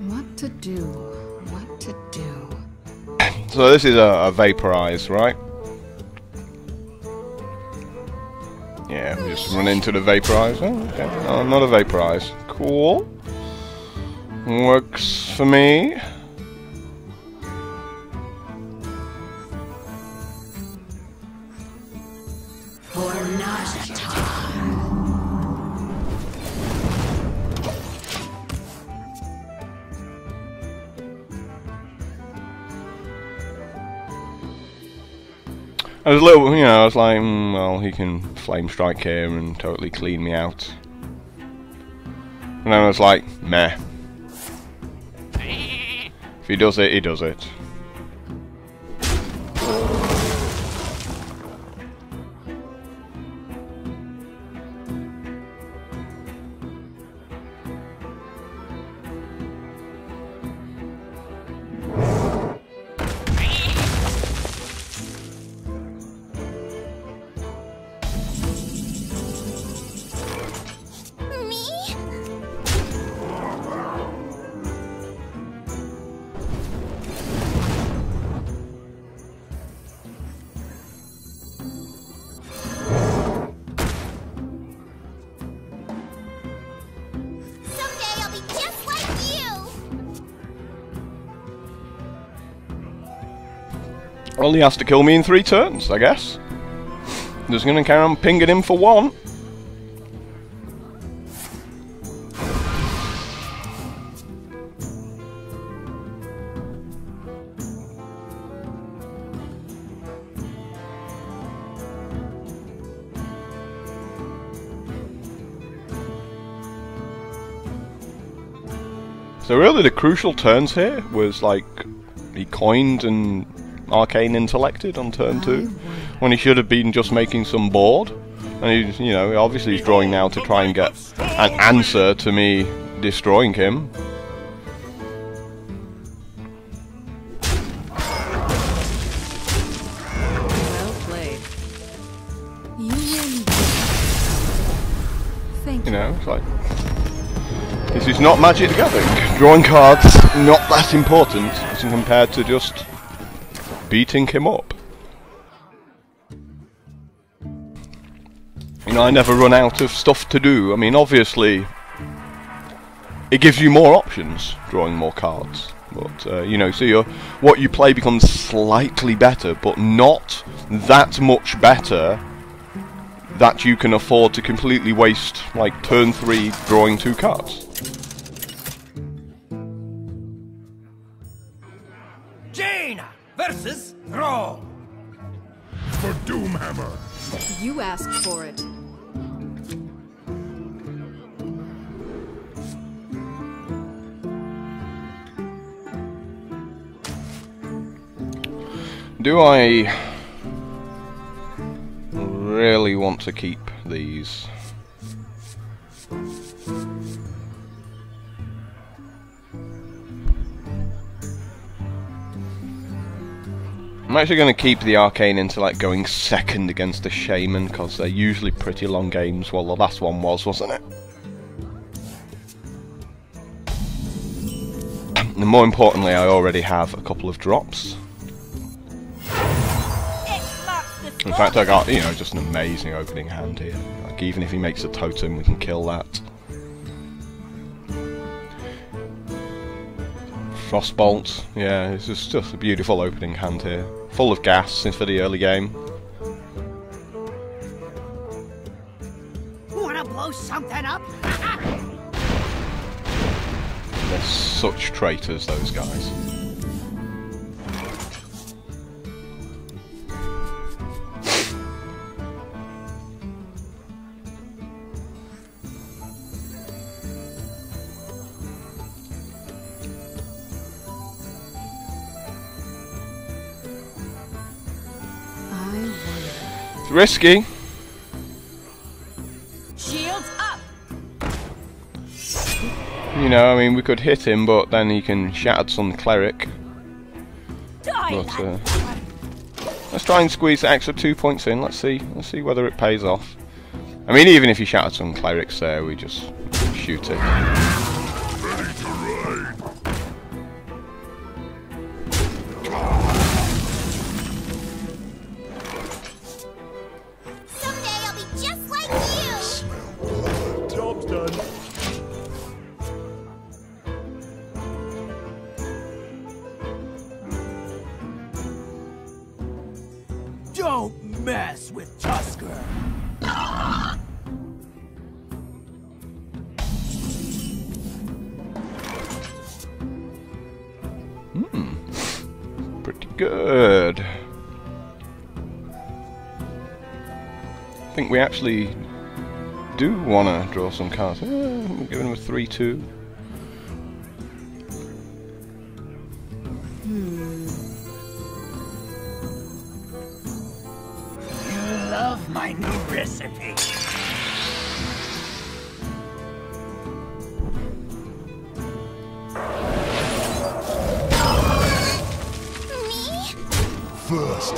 What to do? What to do? So this is a vaporize, right? Yeah, we just run into the vaporize. Oh, okay. Oh, not a vaporize. Cool. Works for me. I was a little, you know, I was like, well, he can flame strike here and totally clean me out. And then I was like, meh. If he does it, he does it. Well, he has to kill me in 3 turns, I guess. Just gonna carry on pinging him for 1. So really the crucial turns here was like he coined and arcane intellected on turn 2 when he should have been just making some board. And he's, you know, obviously he's drawing now to try and get an answer to me destroying him. Well played. You win. Thank You know, it's like, this is not Magic the Gathering. Drawing cards, not that important as compared to just beating him up. You know, I never run out of stuff to do. I mean, obviously, it gives you more options, drawing more cards. But, you know, so what you play becomes slightly better, but not that much better that you can afford to completely waste, like, turn 3 drawing 2 cards. Jaina versus Thrall. For Doomhammer. You asked for it. Do I really want to keep these? I'm actually going to keep the Arcane Intellect going second against the Shaman, because they're usually pretty long games. Well, the last one was, wasn't it? And more importantly, I already have a couple of drops. In fact, I got, you know, just an amazing opening hand here. Like, even if he makes a totem, we can kill that. Frostbolt, yeah, it's just a beautiful opening hand here. Full of gas since for the early game. Wanna blow something up? They're such traitors, those guys. Risky. Shields up. You know, I mean, we could hit him, but then he can Shattered Sun Cleric. But let's try and squeeze the extra 2 points in. Let's see whether it pays off. I mean, even if he Shattered Sun Clerics there, we just shoot it. Ready to ride. Someday I'll be just like you. Job's done. Don't mess with Tusker. Pretty good. I think we actually do want to draw some cards. We're giving him a 3-2. You love my new recipe. Me? First.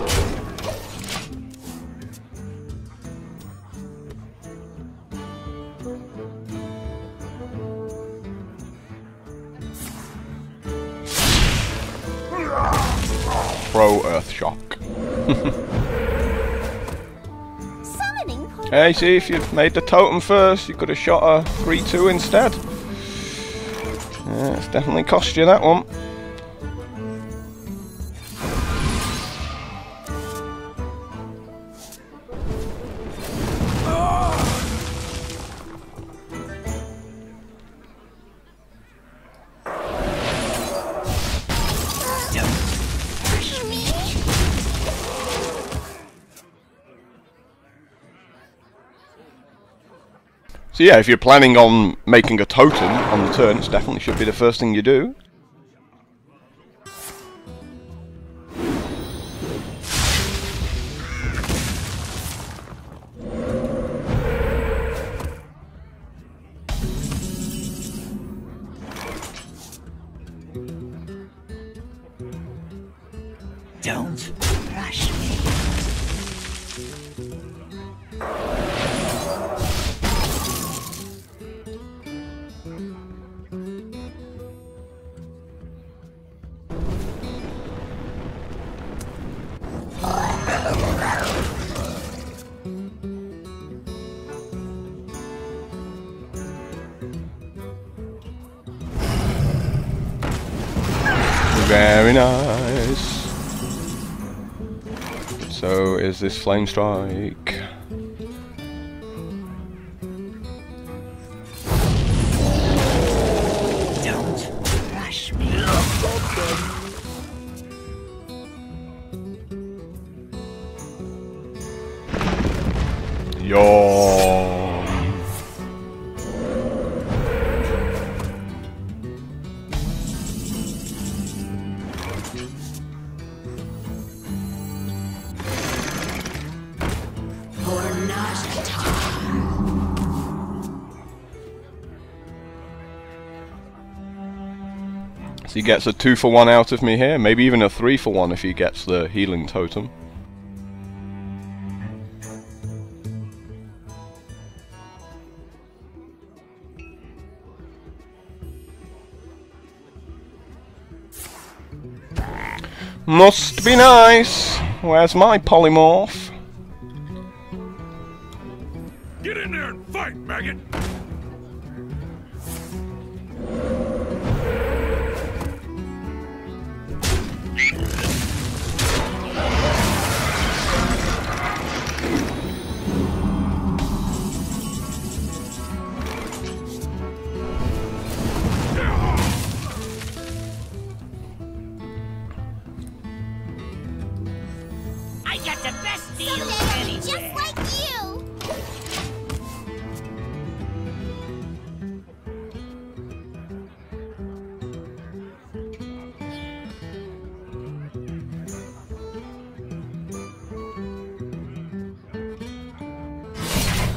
Pro Earth Shock. Summoning portal. Hey, see, if you'd made the totem first, you could have shot a 3-2 instead. Yeah, it's definitely cost you that one. So yeah, if you're planning on making a totem on the turn, it definitely should be the first thing you do. Don't rush me. Very nice. So is this flame strike? Don't rush me. Yawn. So he gets a 2-for-1 out of me here, maybe even a 3-for-1 if he gets the healing totem. Must be nice. Where's my polymorph? Get in there and fight, maggot! I got the best deal Someday, just anywhere. like you.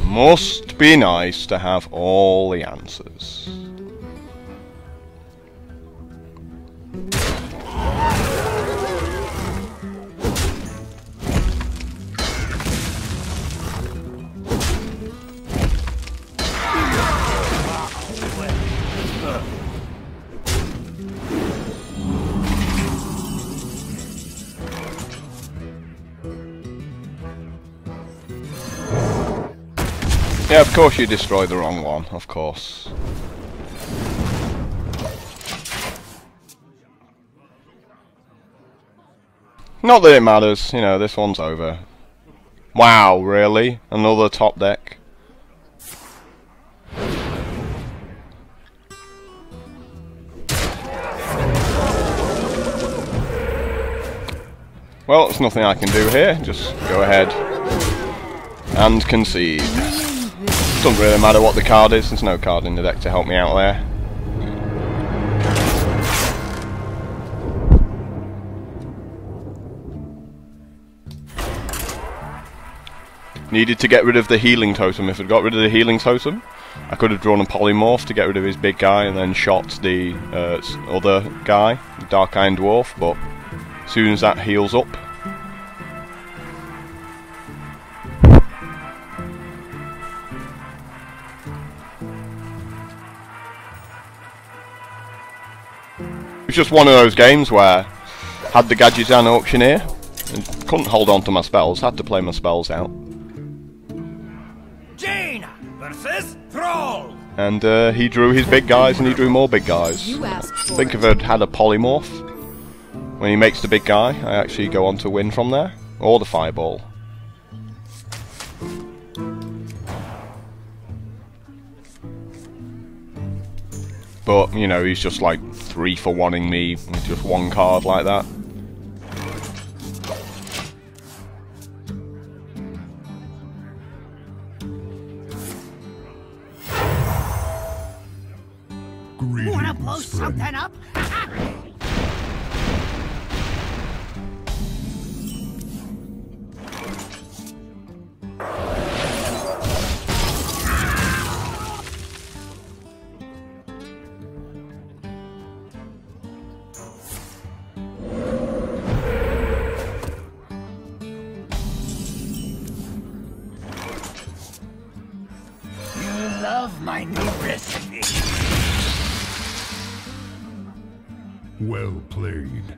Must be nice to have all the answers. Yeah, of course you destroyed the wrong one, of course. Not that it matters, you know, this one's over. Wow, really? Another top deck? Well, there's nothing I can do here, just go ahead and concede. Doesn't really matter what the card is, there's no card in the deck to help me out there. Needed to get rid of the healing totem. If I'd got rid of the healing totem, I could have drawn a polymorph to get rid of his big guy and then shot the other guy, the Dark Iron Dwarf, but as soon as that heals up, it was just one of those games where I had the Gadgetzan Auctioneer and couldn't hold on to my spells, had to play my spells out. Jaina versus Thrall. And he drew his big guys and he drew more big guys. You asked I for think it. if I'd had a polymorph, when he makes the big guy, I actually go on to win from there. Or the fireball. But, you know, he's just like 3-for-1ing me with just one card like that. Wanna blow something up? You love my new recipe. Well played.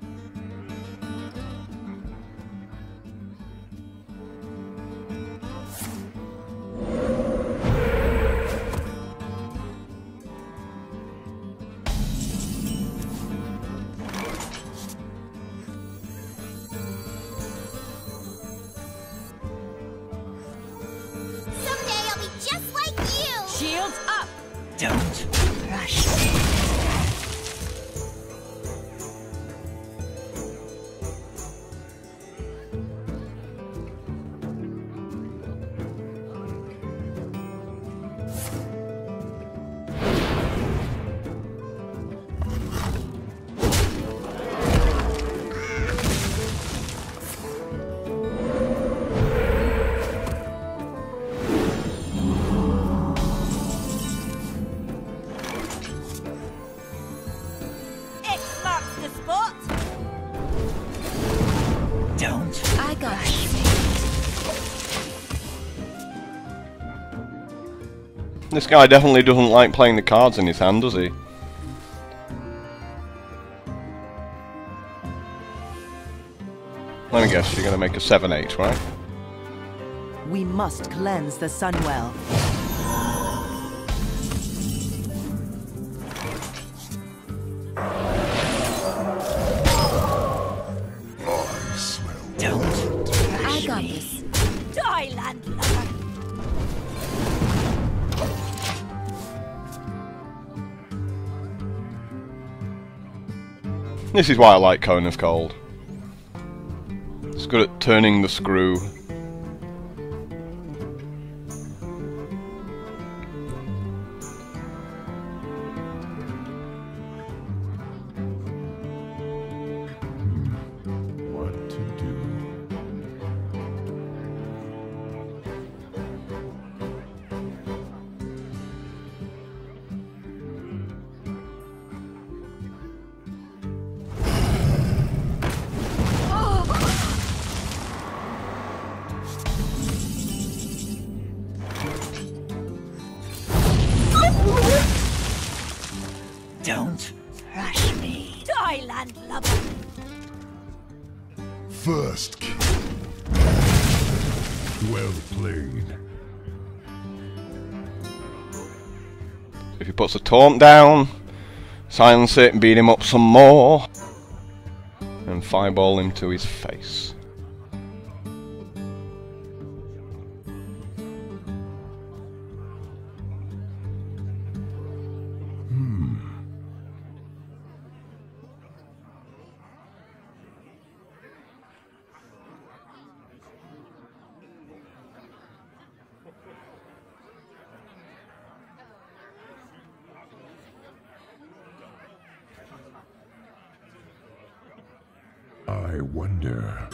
Someday I'll be just like you! Shields up! Don't rush me. X marks the spot. Don't. I got it. This guy definitely doesn't like playing the cards in his hand, does he? Let me guess, you're going to make a 7-8, right? We must cleanse the Sunwell. I smell. Don't. I got this. Die, landlubber. This is why I like Cone of Cold. It's good at turning the screw. What to do? Don't rush me. Die, landlubber. First kill. Well played. If he puts a taunt down, silence it and beat him up some more, and fireball him to his face. I wonder.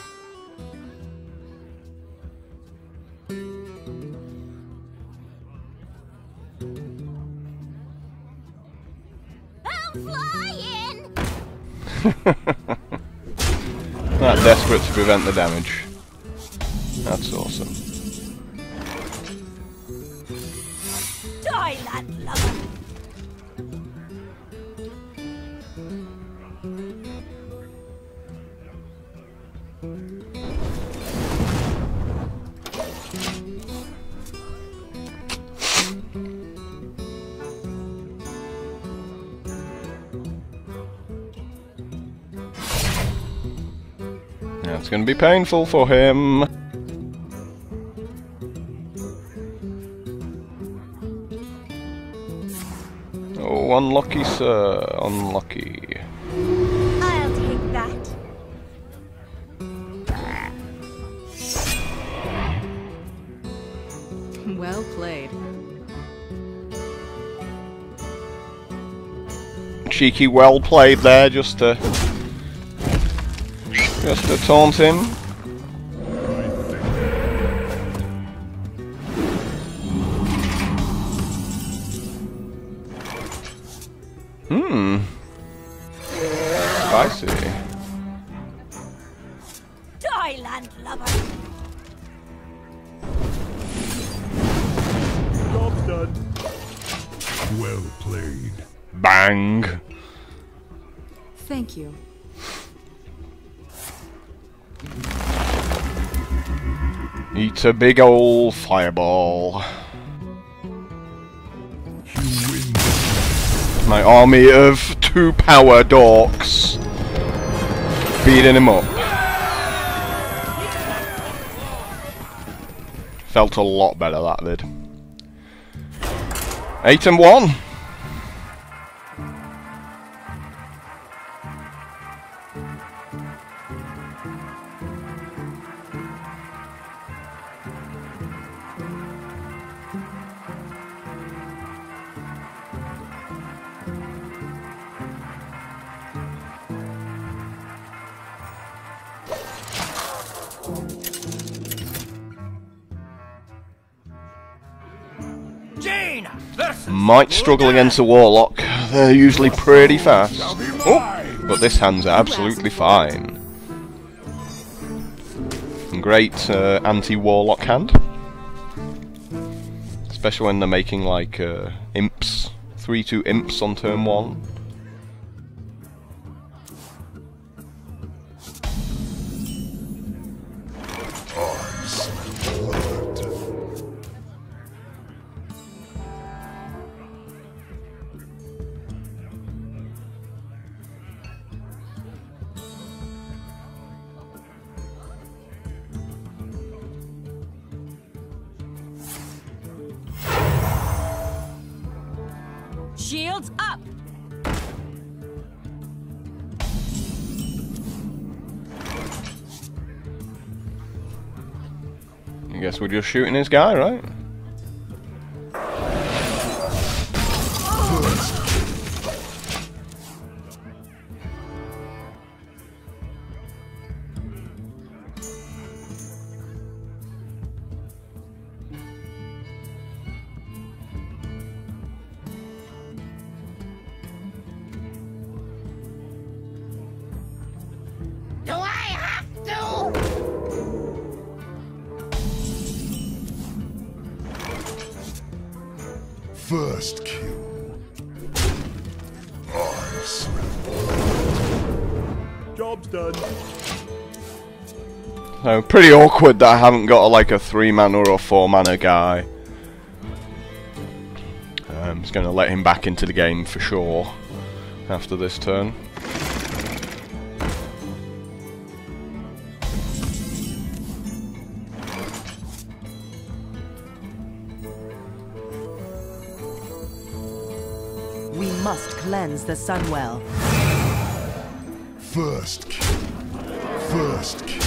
I'm flying! That desperate to prevent the damage. That's awesome. Die, landlubber. Yeah, it's going to be painful for him. Oh, unlucky, sir. Unlucky. I'll take that. Well played. cheeky well played there, just to taunt him. Spicy. Die, landlubber. Job's done. Well played. Bang. Thank you. Eat a big ol' fireball. You win. My army of 2 power dorks beating him up. Felt a lot better, that did. 8-1. Might struggle against a warlock. They're usually pretty fast. Oh, but this hand's absolutely fine. Great anti-warlock hand. Especially when they're making like imps. 3/2 imps on turn 1. Shields up! I guess we're just shooting this guy, right? Do I have to? First kill. I smell. Job's done. So pretty awkward that I haven't got like a 3 mana or 4 mana guy. I'm just going to let him back into the game for sure after this turn. We must cleanse the Sunwell. First kill. First kill.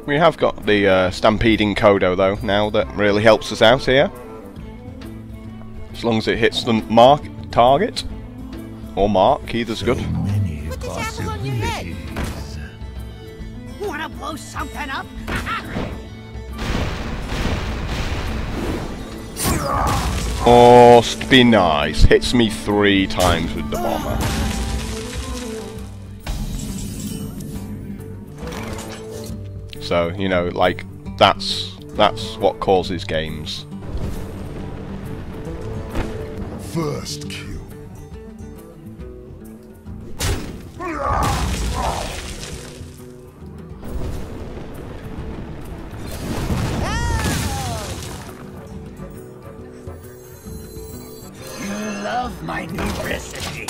We have got the stampeding Kodo though now, that really helps us out here. As long as it hits the target or mark, either's good. Many Put the apple on your head. Wanna blow something up? Oh, be nice. Hits me 3 times with the bomber. So, you know, like, that's what causes games. First kill. You love my new recipe.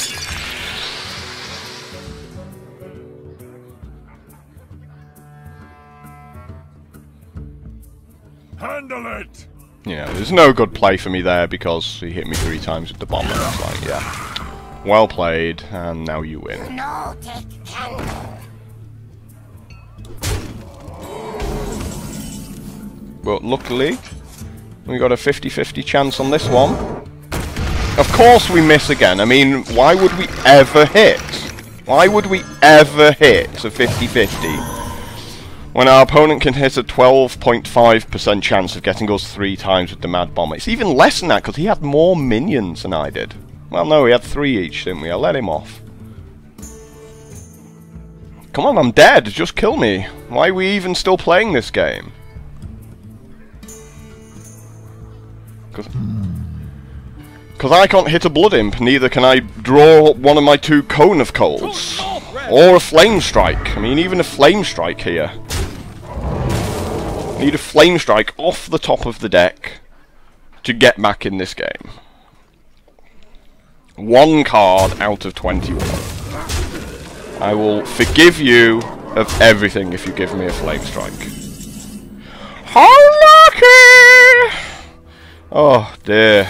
Handle it! Yeah, there's no good play for me there because he hit me 3 times with the bomber. It's like, yeah. Well played, and now you win. No, take candle. But luckily, we got a 50-50 chance on this one. Of course we miss again. I mean, why would we ever hit? Why would we ever hit a 50-50 when our opponent can hit a 12.5% chance of getting us 3 times with the Mad Bomber? It's even less than that because he had more minions than I did. Well, no, we had 3 each, didn't we? I let him off. Come on, I'm dead. Just kill me. Why are we even still playing this game? Because I can't hit a Blood Imp, neither can I draw one of my 2 Cone of Colds. Or a Flame Strike. I mean, even a Flame Strike here. Need a Flame Strike off the top of the deck to get back in this game. 1 card out of 21. I will forgive you of everything if you give me a Flame Strike. How lucky! Oh dear.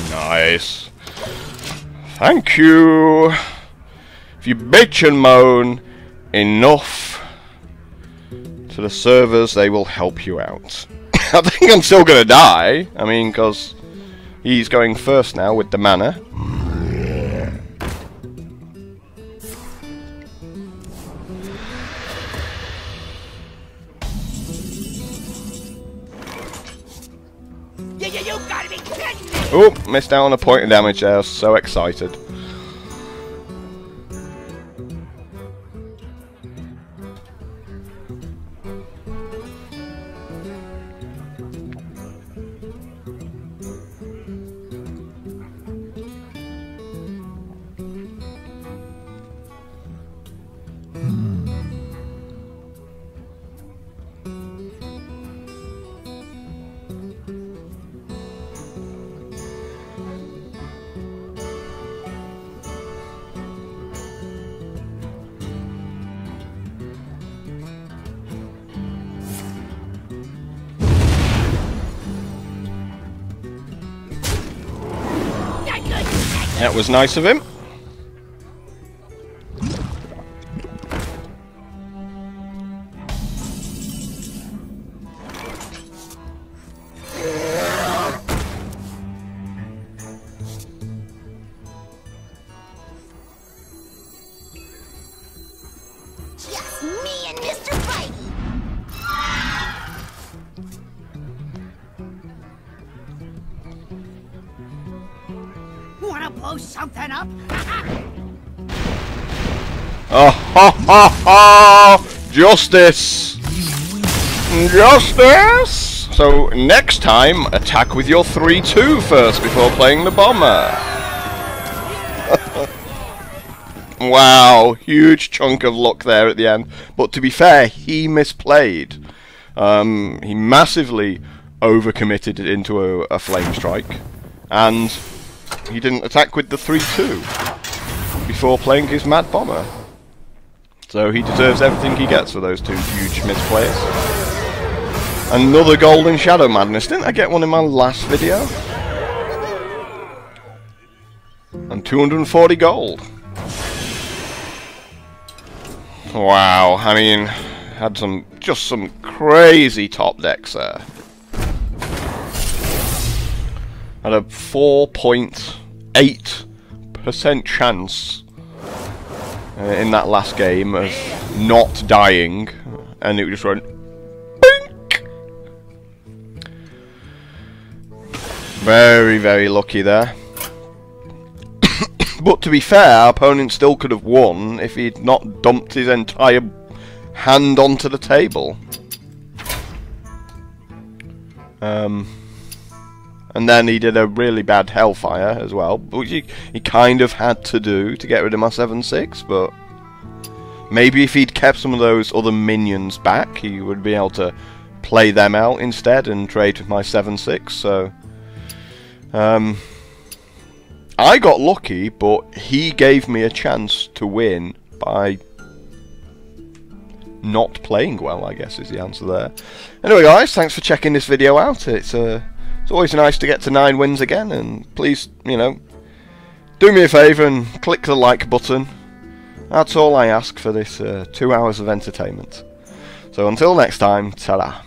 Nice. Thank you. If you bitch and moan enough to the servers, they will help you out. I think I'm still gonna die. I mean, because he's going first now with the mana. You gotta be kidding me! Oh, missed out on a point of damage there. I was so excited. That was nice of him. Just me and Mr. Bitey. Wanna blow something up? Oh, ha, ha, ha! Justice! Justice! So, next time, attack with your 3-2 first before playing the bomber. Wow, huge chunk of luck there at the end. But to be fair, he misplayed. He massively overcommitted into a Flame Strike. And he didn't attack with the 3-2 before playing his Mad Bomber. So he deserves everything he gets for those 2 huge misplays. Another Golden Shadow Madness. Didn't I get one in my last video? And 240 gold. Wow, I mean, had just some crazy top decks there. Had a 4.8% chance in that last game of not dying, and it just went bink. Very, very lucky there. But to be fair, our opponent still could have won if he'd not dumped his entire hand onto the table. And then he did a really bad Hellfire as well, which he kind of had to do to get rid of my 7-6, but maybe if he'd kept some of those other minions back, he would be able to play them out instead and trade with my 7-6, so I got lucky, but he gave me a chance to win by not playing well, I guess is the answer there. Anyway guys, thanks for checking this video out. It's always nice to get to 9 wins again, and please, you know, do me a favour and click the like button. That's all I ask for this 2 hours of entertainment. So until next time, ta-ra.